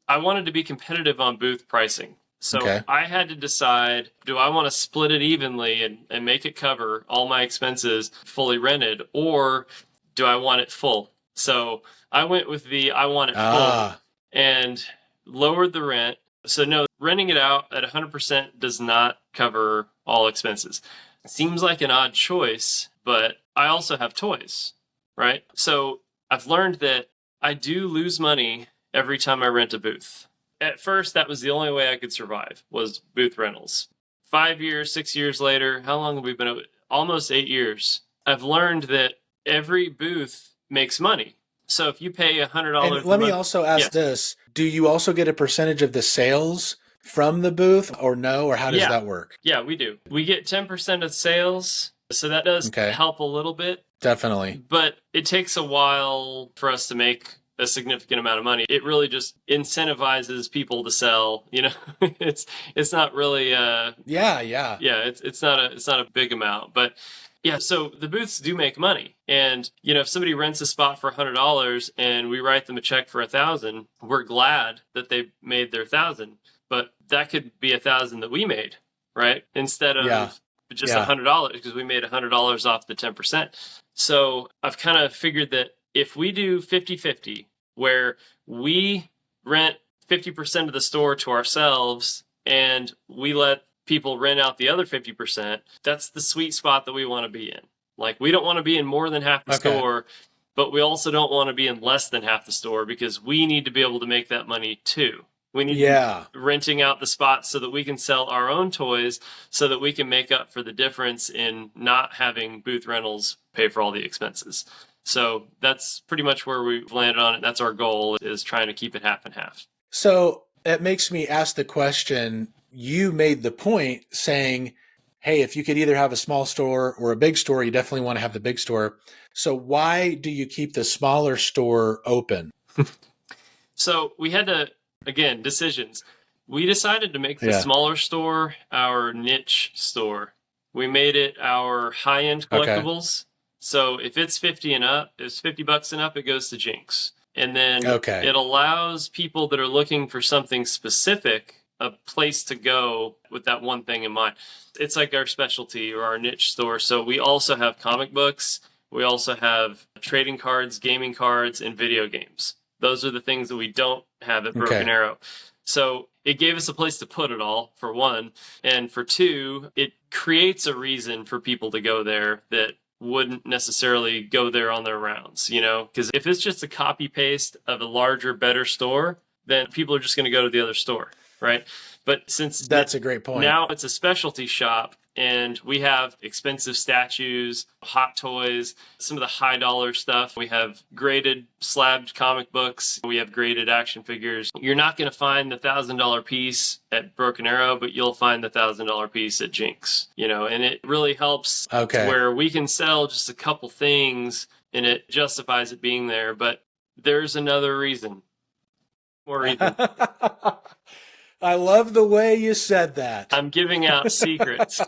I wanted to be competitive on booth pricing. So I had to decide, do I want to split it evenly and make it cover all my expenses fully rented, or do I want it full? So I went with I want it full and lowered the rent. So no, renting it out at 100% does not cover all expenses. It seems like an odd choice, but I also have toys, right? So I've learned that I do lose money every time I rent a booth. At first, that was the only way I could survive, was booth rentals. 5 years, 6 years later, how long have we been? Almost 8 years. I've learned that every booth makes money. So if you pay $100, and let me also ask this: do you also get a percentage of the sales from the booth, or no? Or how does that work? Yeah, we do. We get 10% of sales, so that does help a little bit. Definitely. But it takes a while for us to make a significant amount of money. It really just incentivizes people to sell. You know, it's not really it's not a big amount, but yeah. So the booths do make money, and you know, if somebody rents a spot for $100 and we write them a check for $1,000, we're glad that they made their $1,000. But that could be $1,000 that we made, right? Instead of just $100, because we made $100 off the 10%. So I've kind of figured that if we do 50-50, where we rent 50% of the store to ourselves and we let people rent out the other 50%, that's the sweet spot that we want to be in. Like, we don't want to be in more than half the store, but we also don't want to be in less than half the store because we need to be able to make that money too. We need to be renting out the spots so that we can sell our own toys so that we can make up for the difference in not having booth rentals pay for all the expenses. So that's pretty much where we've landed on it. That's our goal, is trying to keep it half and half. So it makes me ask the question, you made the point saying, hey, if you could either have a small store or a big store, you definitely want to have the big store. So why do you keep the smaller store open? So we had to, again, decisions. We decided to make the smaller store our niche store. We made it our high-end collectibles. So if it's 50 and up, if it's $50 and up, it goes to Jinx. And then it allows people that are looking for something specific a place to go with that one thing in mind. It's like our specialty or our niche store. So we also have comic books. We also have trading cards, gaming cards, and video games. Those are the things that we don't have at Broken Arrow. So it gave us a place to put it all, for one. And for two, it creates a reason for people to go there that wouldn't necessarily go there on their rounds, you know? Because if it's just a copy paste of a larger, better store, then people are just going to go to the other store, right? But since that's a great point. Now it's a specialty shop, and we have expensive statues, hot toys, some of the high dollar stuff. We have graded slabbed comic books. We have graded action figures. You're not going to find the $1,000 piece at Broken Arrow, but you'll find the $1,000 piece at Jinx, you know, and it really helps where we can sell just a couple things and it justifies it being there. But there's another reason. More reason. I love the way you said that. I'm giving out secrets.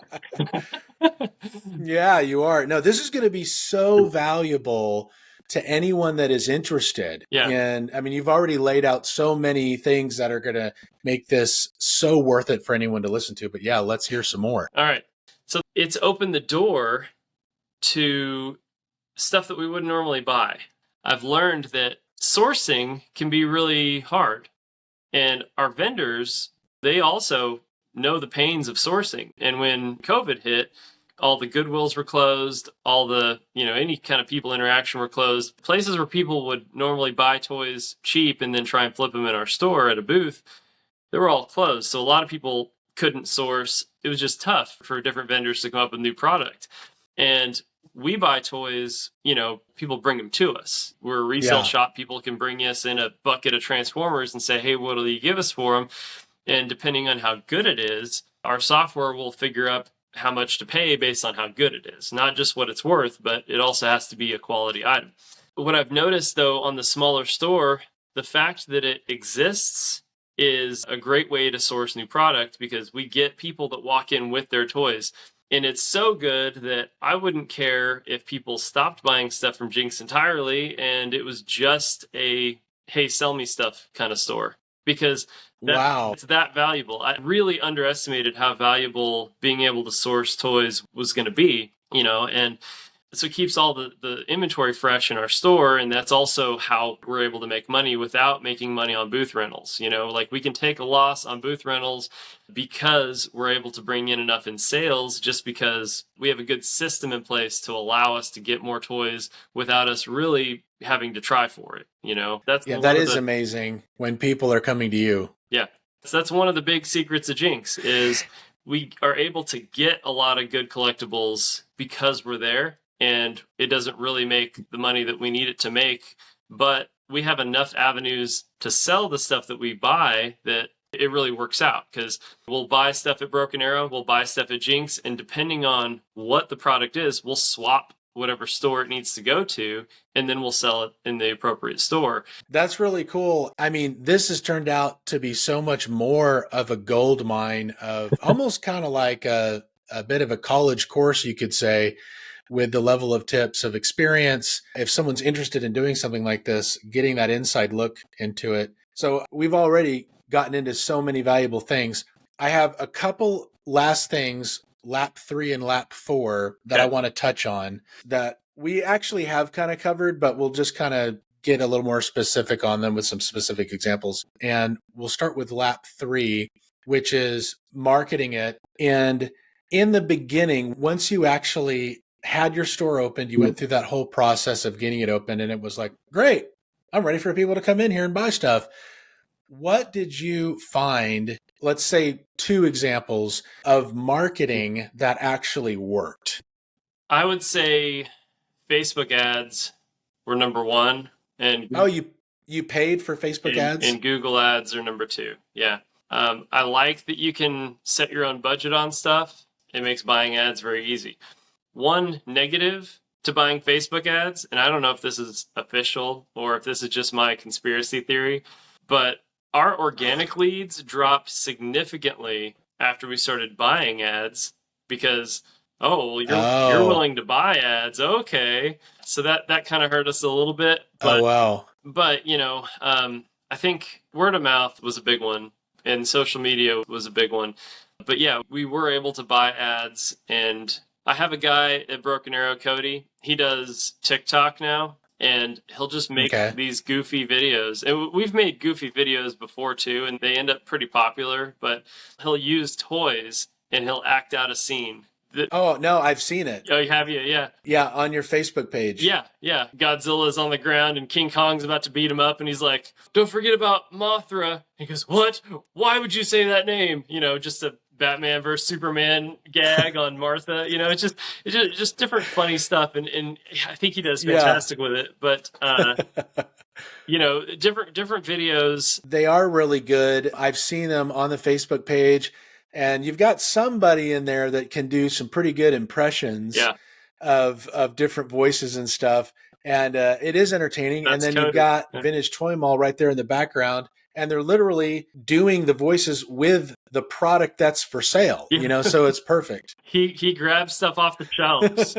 Yeah, you are. No, this is going to be so valuable to anyone that is interested. Yeah. And I mean, you've already laid out so many things that are going to make this so worth it for anyone to listen to. But yeah, let's hear some more. All right. So it's opened the door to stuff that we wouldn't normally buy. I've learned that sourcing can be really hard. And our vendors, they also know the pains of sourcing. And when COVID hit, all the Goodwills were closed, all the, you know, any kind of people interaction were closed. Places where people would normally buy toys cheap and then try and flip them in our store at a booth, they were all closed. So a lot of people couldn't source. It was just tough for different vendors to come up with new product. And we buy toys, you know, people bring them to us. We're a resale shop. People can bring us in a bucket of Transformers and say, hey, what will you give us for them? And depending on how good it is, our software will figure up how much to pay based on how good it is. Not just what it's worth, but it also has to be a quality item. What I've noticed, though, on the smaller store, the fact that it exists is a great way to source new product because we get people that walk in with their toys. And it's so good that I wouldn't care if people stopped buying stuff from Jinx entirely and it was just a, hey, sell me stuff kind of store. Because it's that valuable. I really underestimated how valuable being able to source toys was going to be, you know, and so it keeps all the inventory fresh in our store. And that's also how we're able to make money without making money on booth rentals. You know, like we can take a loss on booth rentals because we're able to bring in enough in sales just because we have a good system in place to allow us to get more toys without us really having to try for it. You know, that is amazing when people are coming to you. Yeah. So that's one of the big secrets of Jinx is we are able to get a lot of good collectibles because we're there. And it doesn't really make the money that we need it to make, but we have enough avenues to sell the stuff that we buy that it really works out because we'll buy stuff at Broken Arrow, we'll buy stuff at Jinx, and depending on what the product is, we'll swap whatever store it needs to go to, and then we'll sell it in the appropriate store. That's really cool. I mean, this has turned out to be so much more of a gold mine of almost kind of like a bit of a college course, you could say, with the level of tips of experience. If someone's interested in doing something like this, getting that inside look into it. So we've already gotten into so many valuable things. I have a couple last things, lap 3 and lap 4, that I want to touch on that we actually have kind of covered, but we'll just kind of get a little more specific on them with some specific examples. And we'll start with lap 3, which is marketing it. And in the beginning, once you actually had your store opened, you went through that whole process of getting it open, and it was like, great, I'm ready for people to come in here and buy stuff. What did you find? Let's say 2 examples of marketing that actually worked. I would say Facebook ads were number 1. And you paid for Facebook ads? And Google ads are number 2. Yeah. I like that you can set your own budget on stuff. It makes buying ads very easy. One negative to buying Facebook ads, and I don't know if this is official or if this is just my conspiracy theory, but our organic leads dropped significantly after we started buying ads because, you're willing to buy ads. Okay. So that kind of hurt us a little bit. But, wow. But, I think word of mouth was a big one and social media was a big one. But yeah, we were able to buy ads, and I have a guy at Broken Arrow, Cody. He does TikTok now, and he'll just make these goofy videos. And we've made goofy videos before too, and they end up pretty popular, but he'll use toys and he'll act out a scene. Oh, no, I've seen it. Oh, you have? Yeah. Yeah, on your Facebook page. Yeah. Godzilla's on the ground and King Kong's about to beat him up, and he's like, don't forget about Mothra. He goes, what? Why would you say that name? Just a Batman versus Superman gag on Martha. It's just different funny stuff, and I think he does fantastic with it. But different videos. They are really good. I've seen them on the Facebook page, and you've got somebody in there that can do some pretty good impressions of different voices and stuff. And it is entertaining. That's and then Cody. You've got Vintage Toy Mall right there in the background. And they're literally doing the voices with the product that's for sale, so it's perfect. He grabs stuff off the shelves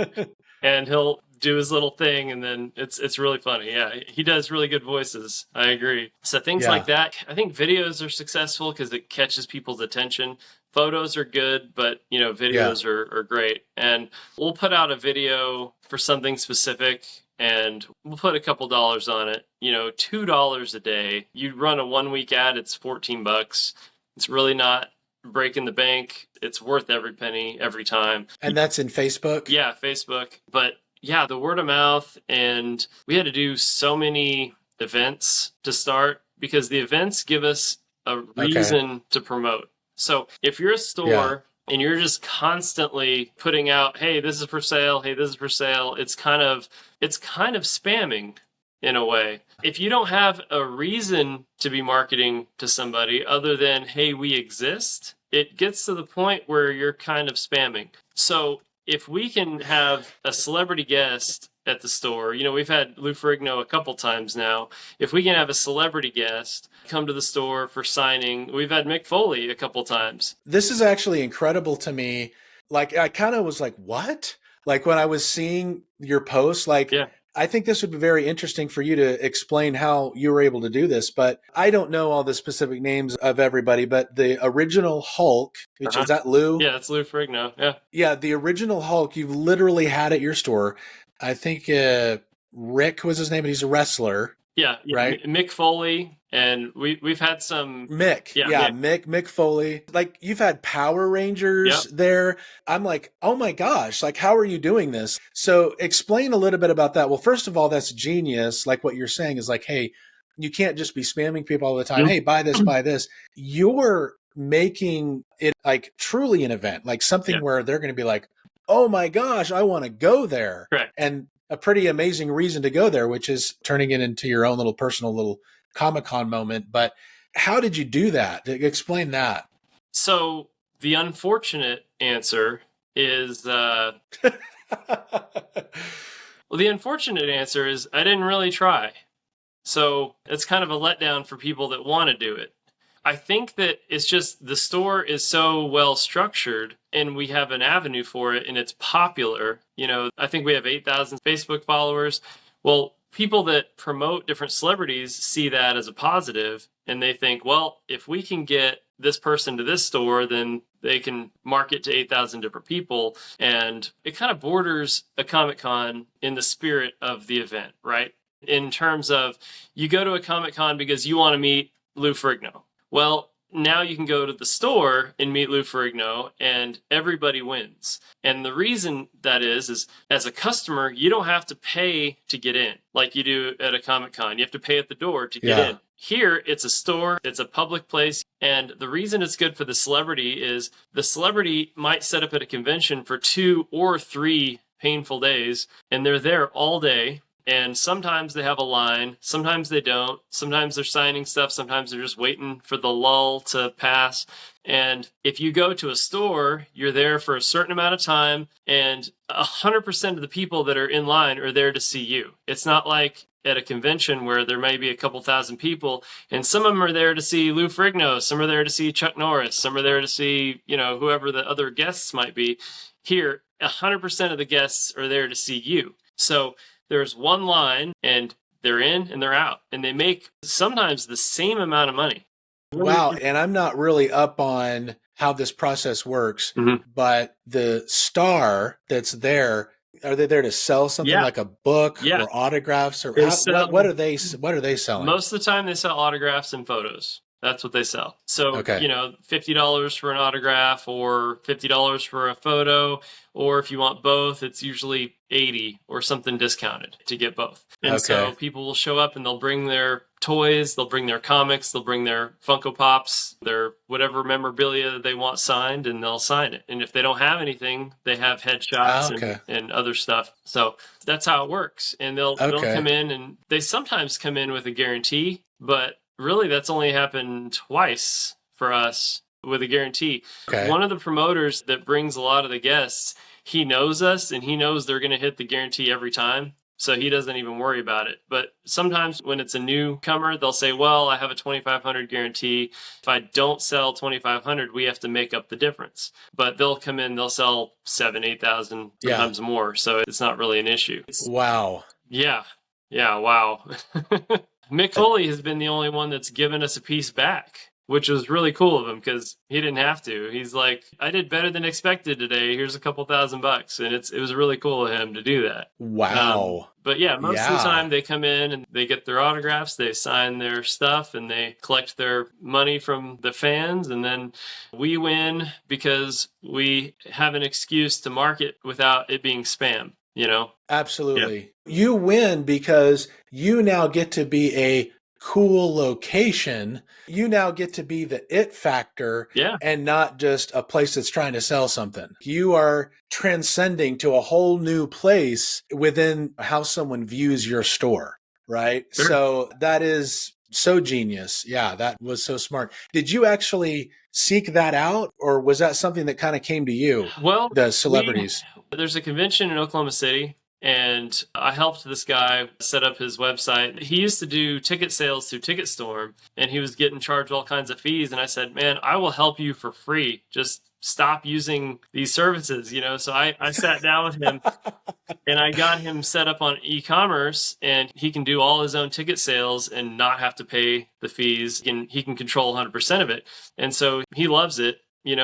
and he'll do his little thing, and then it's really funny. Yeah, he does really good voices. I agree. So things like that. I think videos are successful because it catches people's attention. Photos are good, but videos are great. And we'll put out a video for something specific, and we'll put a couple dollars on it. $2 a day. You run a 1-week ad, it's $14. It's really not breaking the bank. It's worth every penny every time. And that's in Facebook? Yeah, Facebook. But yeah, the word of mouth, and we had to do so many events to start because the events give us a reason to promote. So if you're a store and you're just constantly putting out, hey, this is for sale, hey, this is for sale, it's kind of spamming in a way. If you don't have a reason to be marketing to somebody other than, hey, we exist, it gets to the point where you're kind of spamming. So if we can have a celebrity guest at the store, we've had Lou Ferrigno a couple times now. If we can have a celebrity guest come to the store for signing, we've had Mick Foley a couple times. This is actually incredible to me. Like, I kind of was like, what? Like when I was seeing your post, I think this would be very interesting for you to explain how you were able to do this, but I don't know all the specific names of everybody, but the original Hulk, which is that Lou? Yeah, it's Lou Ferrigno. Yeah. Yeah. The original Hulk you've literally had at your store. I think Rick was his name, and he's a wrestler. Yeah. Right. Mick Foley. And we've had some Mick. Mick Foley. Like, you've had Power Rangers there. I'm like, oh my gosh, like, how are you doing this? So explain a little bit about that. Well, first of all, that's genius. Like what you're saying is like, hey, you can't just be spamming people all the time. Hey, buy this, buy this. You're making it like truly an event, like something where they're going to be like, oh my gosh, I want to go there. Correct. And a pretty amazing reason to go there, which is turning it into your own little personal little Comic-Con moment. But how did you do that? Explain that. So the unfortunate answer is, the unfortunate answer is I didn't really try. So it's kind of a letdown for people that want to do it. I think that it's just the store is so well structured and we have an avenue for it and it's popular. I think we have 8,000 Facebook followers. Well, people that promote different celebrities see that as a positive, and they think, well, if we can get this person to this store, then they can market to 8,000 different people. And it kind of borders a Comic-Con in the spirit of the event, right? in terms of you go to a Comic-Con because you want to meet Lou Ferrigno. Well, now you can go to the store and meet Lou Ferrigno and everybody wins. And the reason that is as a customer, you don't have to pay to get in like you do at a Comic-Con. You have to pay at the door to get in. Here, it's a store, it's a public place. And the reason it's good for the celebrity is the celebrity might set up at a convention for 2 or 3 painful days, and they're there all day. And sometimes they have a line, sometimes they don't. Sometimes they're signing stuff, sometimes they're just waiting for the lull to pass. And if you go to a store, you're there for a certain amount of time, and 100% of the people that are in line are there to see you. It's not like at a convention where there may be a couple thousand people, and some of them are there to see Lou Ferrigno, some are there to see Chuck Norris, some are there to see, whoever the other guests might be. Here, 100% of the guests are there to see you. So there's one line, and they're in and they're out, and they make sometimes the same amount of money. Wow. And I'm not really up on how this process works, but the star that's there, are they there to sell something like a book or autographs, or what are they selling? Most of the time they sell autographs and photos. That's what they sell. So, $50 for an autograph or $50 for a photo, or if you want both, it's usually $80 or something discounted to get both. And so people will show up and they'll bring their toys, they'll bring their comics, they'll bring their Funko Pops, their whatever memorabilia that they want signed, and they'll sign it. And if they don't have anything, they have headshots and other stuff. So that's how it works. And they'll come in, and they sometimes come in with a guarantee, but really, that's only happened twice for us with a guarantee. One of the promoters that brings a lot of the guests, he knows us and he knows they're going to hit the guarantee every time. So he doesn't even worry about it. But sometimes when it's a newcomer, they'll say, well, I have a 2,500 guarantee. If I don't sell 2,500, we have to make up the difference. But they'll come in, they'll sell 7,000, 8,000, sometimes more. So it's not really an issue. Wow. Yeah. Wow. Mick Foley has been the only one that's given us a piece back, which was really cool of him because he didn't have to. He's like, I did better than expected today. Here's a couple $1,000. And it was really cool of him to do that. Wow. But most of the time they come in and they get their autographs, they sign their stuff, and they collect their money from the fans. And then we win because we have an excuse to market without it being spam. Absolutely. You win because you now get to be a cool location. You now get to be the it factor and not just a place that's trying to sell something. You are transcending to a whole new place within how someone views your store, right? Sure. So that is so genius. Yeah, that was so smart. Did you actually seek that out, or was that something that kind of came to you? Well, the celebrities. There's a convention in Oklahoma City, and I helped this guy set up his website. He used to do ticket sales through TicketStorm, and he was getting charged all kinds of fees. And I said, man, I will help you for free. Just stop using these services, So I sat down with him and I got him set up on e-commerce, and he can do all his own ticket sales and not have to pay the fees. He can control 100% of it. And so he loves it.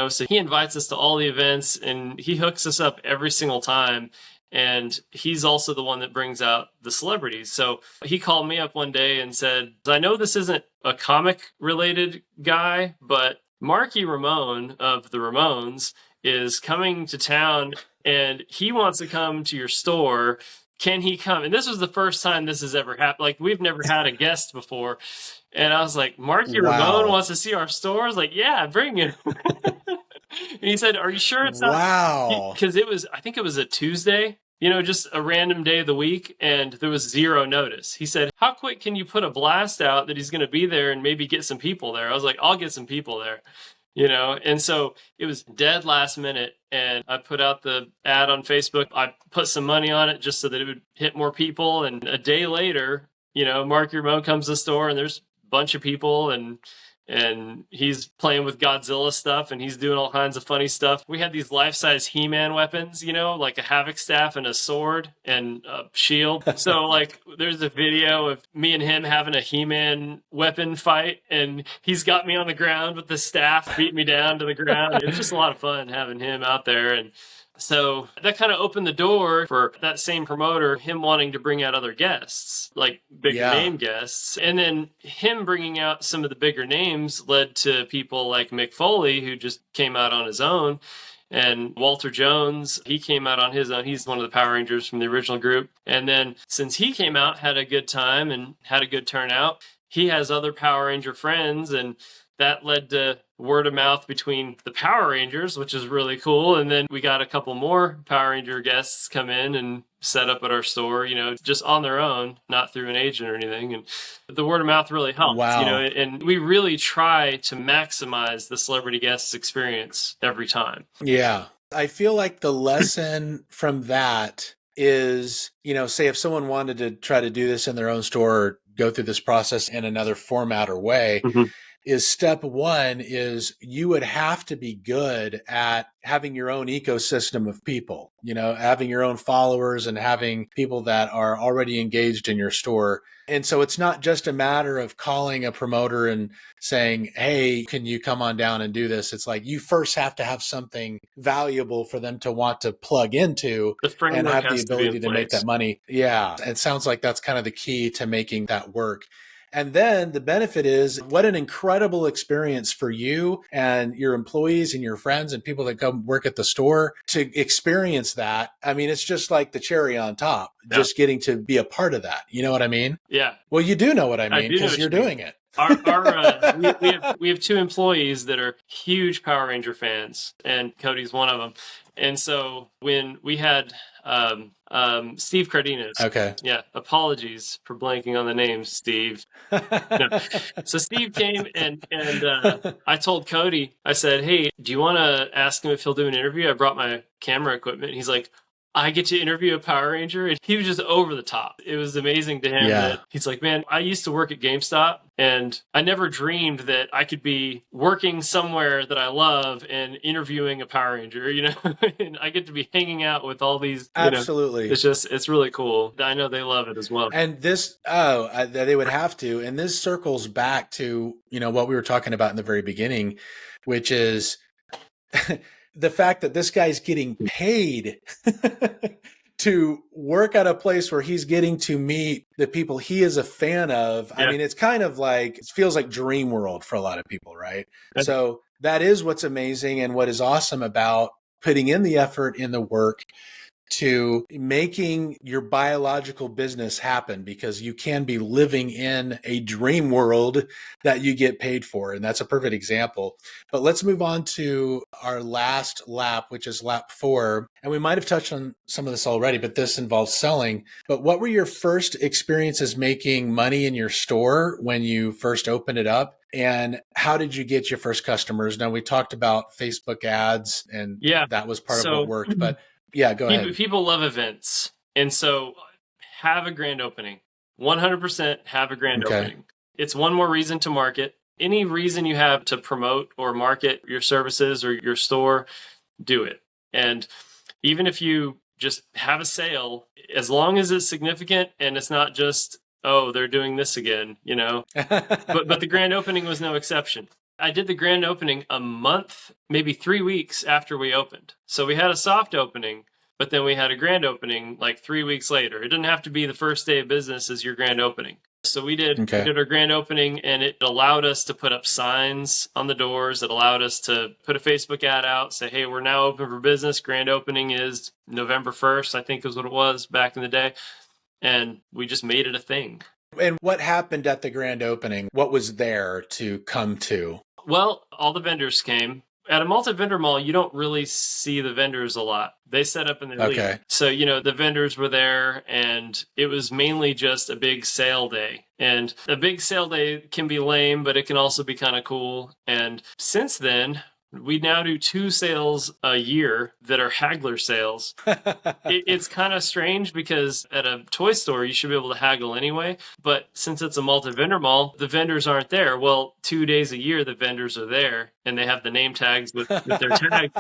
So he invites us to all the events and he hooks us up every single time. And he's also the one that brings out the celebrities. So he called me up one day and said, I know this isn't a comic related guy, but Marky Ramone of the Ramones is coming to town and he wants to come to your store. Can he come? And this was the first time this has ever happened. Like, we've never had a guest before. And I was like, Marky Ramone wants to see our store? I was like, yeah, bring him. And he said, are you sure it's not? Wow. Because I think it was a Tuesday, just a random day of the week, and there was zero notice. He said, how quick can you put a blast out that he's going to be there and maybe get some people there? I was like, I'll get some people there. And so it was dead last minute, and I put out the ad on Facebook. I put some money on it just so that it would hit more people. And a day later, Marky Ramone comes to the store, and there's a bunch of people, and he's playing with Godzilla stuff, and he's doing all kinds of funny stuff. We had these life-size He-Man weapons, like a Havoc staff and a sword and a shield. So, there's a video of me and him having a He-Man weapon fight, and he's got me on the ground with the staff, beating me down to the ground. It was just a lot of fun having him out there, and So that kind of opened the door for that same promoter, him wanting to bring out other guests, like bigger name guests. And then him bringing out some of the bigger names led to people like Mick Foley, who just came out on his own. And Walter Jones, he came out on his own. He's one of the Power Rangers from the original group. And then since he came out, had a good time and had a good turnout, he has other Power Ranger friends, and that led to word of mouth between the Power Rangers, which is really cool. And then we got a couple more Power Ranger guests come in and set up at our store, just on their own, not through an agent or anything. And the word of mouth really helps, and we really try to maximize the celebrity guests experience every time. Yeah. I feel like the lesson from that is, say if someone wanted to try to do this in their own store or go through this process in another format or way, is step one is you would have to be good at having your own ecosystem of people, having your own followers and having people that are already engaged in your store. And so it's not just a matter of calling a promoter and saying, hey, can you come on down and do this? It's like you first have to have something valuable for them to want to plug into and have the ability to make that money. Yeah. It sounds like that's kind of the key to making that work. And then the benefit is what an incredible experience for you and your employees and your friends and people that come work at the store to experience that. I mean, it's just like the cherry on top, just getting to be a part of that. You know what I mean? Yeah. Well, you do know what I mean because you're doing it. We have two employees that are huge Power Ranger fans, and Cody's one of them. And so when we had Steve Cardenas. Okay. Yeah. Apologies for blanking on the name, Steve. No. So Steve came and I told Cody, I said, hey, do you want to ask him if he'll do an interview? I brought my camera equipment. He's like, I get to interview a Power Ranger. And he was just over the top. It was amazing to him. That he's like, man, I used to work at GameStop and I never dreamed that I could be working somewhere that I love and interviewing a Power Ranger, and I get to be hanging out with all these. Absolutely. It's really cool. I know they love it as well. And this, they would have to. And this circles back to, what we were talking about in the very beginning, which is the fact that this guy's getting paid to work at a place where he's getting to meet the people he is a fan of. Yeah. I mean, it's kind of like, it feels like dream world for a lot of people, right? So that is what's amazing and what is awesome about putting in the effort, in the work to making your biological business happen, because you can be living in a dream world that you get paid for. And that's a perfect example. But let's move on to our last lap, which is lap 4. And we might have touched on some of this already, but this involves selling. But what were your first experiences making money in your store when you first opened it up? And how did you get your first customers? Now, we talked about Facebook ads, and that was part of what worked. But yeah, go ahead. People love events. And so have a grand opening. 100% have a grand opening. It's one more reason to market. Any reason you have to promote or market your services or your store, do it. And even if you just have a sale, as long as it's significant and it's not just, oh, they're doing this again, But the grand opening was no exception. I did the grand opening a month, maybe 3 weeks after we opened. So we had a soft opening, but then we had a grand opening like 3 weeks later. It didn't have to be the first day of business as your grand opening. So we did our grand opening, and it allowed us to put up signs on the doors. It allowed us to put a Facebook ad out, say, hey, we're now open for business. Grand opening is November 1st, I think is what it was back in the day. And we just made it a thing. And what happened at the grand opening? What was there to come to? Well, all the vendors came. At a multi-vendor mall, you don't really see the vendors a lot. They set up in their league. So, the vendors were there, and it was mainly just a big sale day. And a big sale day can be lame, but it can also be kind of cool. And since then, we now do 2 sales a year that are haggler sales. It's kind of strange because at a toy store, you should be able to haggle anyway. But since it's a multi-vendor mall, the vendors aren't there. Well, 2 days a year, the vendors are there, and they have the name tags with their tag.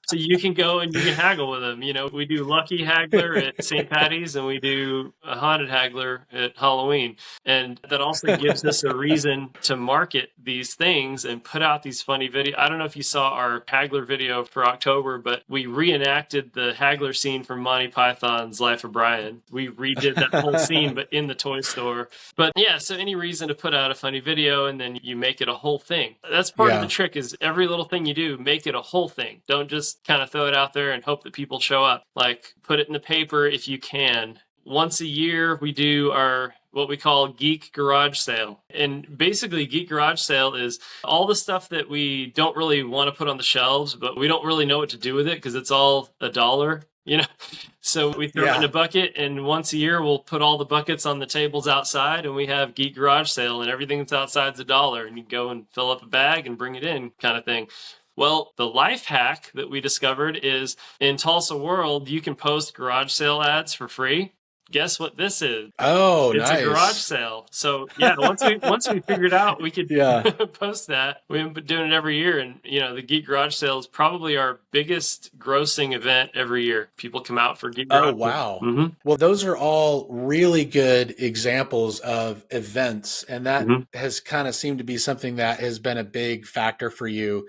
So you can go and you can haggle with them. We do Lucky Haggler at St. Patty's, and we do a Haunted Haggler at Halloween. And that also gives us a reason to market these things and put out these funny videos. I don't know if you saw saw our Hagler video for October, but we reenacted the Hagler scene from Monty Python's Life of Brian. We redid that whole scene, but in the toy store. But yeah, so any reason to put out a funny video and then you make it a whole thing. That's part of the trick, is every little thing you do, make it a whole thing. Don't just kind of throw it out there and hope that people show up. Like, put it in the paper if you can. Once a year, we do our what we call Geek Garage Sale. And basically, Geek Garage Sale is all the stuff that we don't really want to put on the shelves, but we don't really know what to do with it because it's all $1, you know? So we throw it in a bucket, and once a year, we'll put all the buckets on the tables outside, and we have Geek Garage Sale, and everything that's outside's $1, and you go and fill up a bag and bring it in, kind of thing. Well, the life hack that we discovered is in Tulsa World, you can post garage sale ads for free. Guess what this is? Oh, it's nice. a garage sale. So yeah, once we figured out we could post that, we've been doing it every year. And you know, the Geek Garage Sale is probably our biggest grossing event every year. People come out for Geek Garage. Oh, wow. Mm-hmm. Well, those are all really good examples of events. And that has kind of seemed to be something that has been a big factor for you,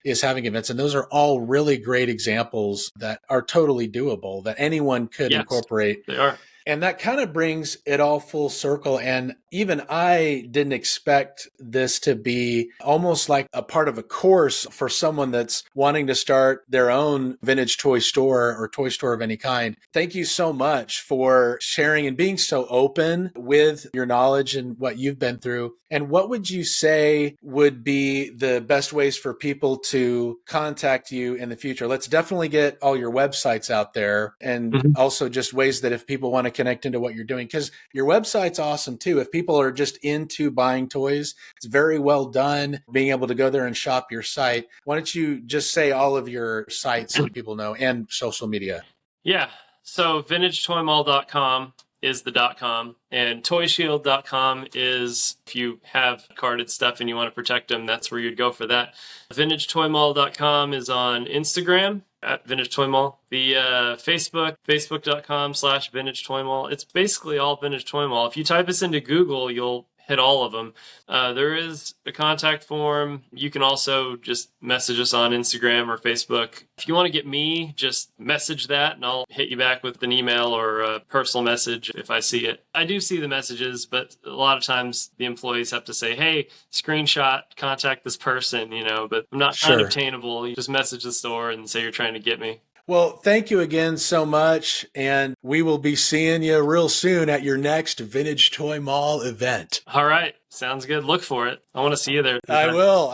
is having events. And those are all really great examples that are totally doable, that anyone could incorporate. They are. And that kind of brings it all full circle. And even I didn't expect this to be almost like a part of a course for someone that's wanting to start their own vintage toy store or toy store of any kind. Thank you so much for sharing and being so open with your knowledge and what you've been through. And what would you say would be the best ways for people to contact you in the future? Let's definitely get all your websites out there, and also just ways that if people want to connect into what you're doing, because your website's awesome too. If people are just into buying toys, it's very well done, being able to go there and shop your site. Why don't you just say all of your sites so people know, and social media? Yeah. So vintagetoymall.com is the .com, and toyshield.com is if you have carded stuff and you want to protect them, that's where you'd go for that. Vintagetoymall.com is on Instagram at Vintage Toy Mall. The Facebook.com/Vintage Toy Mall. It's basically all Vintage Toy Mall. If you type us into Google, you'll hit all of them. There is a contact form. You can also just message us on Instagram or Facebook. If you want to get me, just message that and I'll hit you back with an email or a personal message if I see it. I do see the messages, but a lot of times the employees have to say, hey, screenshot, contact this person, you know, but I'm not unobtainable. You just message the store and say you're trying to get me. Well, thank you again so much. And we will be seeing you real soon at your next Vintage Toy Mall event. All right. Sounds good. Look for it. I want to see you there. I will.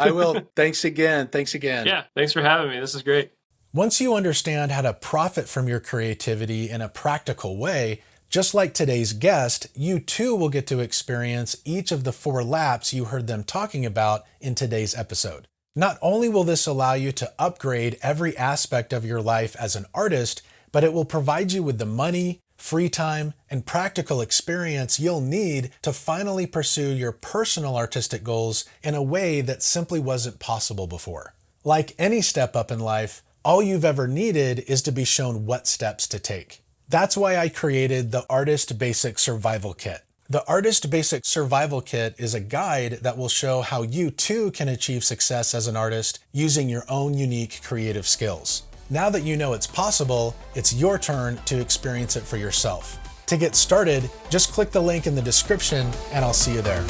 Thanks again. Yeah. Thanks for having me. This is great. Once you understand how to profit from your creativity in a practical way, just like today's guest, you too will get to experience each of the 4 laps you heard them talking about in today's episode. Not only will this allow you to upgrade every aspect of your life as an artist, but it will provide you with the money, free time, and practical experience you'll need to finally pursue your personal artistic goals in a way that simply wasn't possible before. Like any step up in life, all you've ever needed is to be shown what steps to take. That's why I created the Artist Basic Survival Kit. The Artist Basic Survival Kit is a guide that will show how you too can achieve success as an artist using your own unique creative skills. Now that you know it's possible, it's your turn to experience it for yourself. To get started, just click the link in the description and I'll see you there.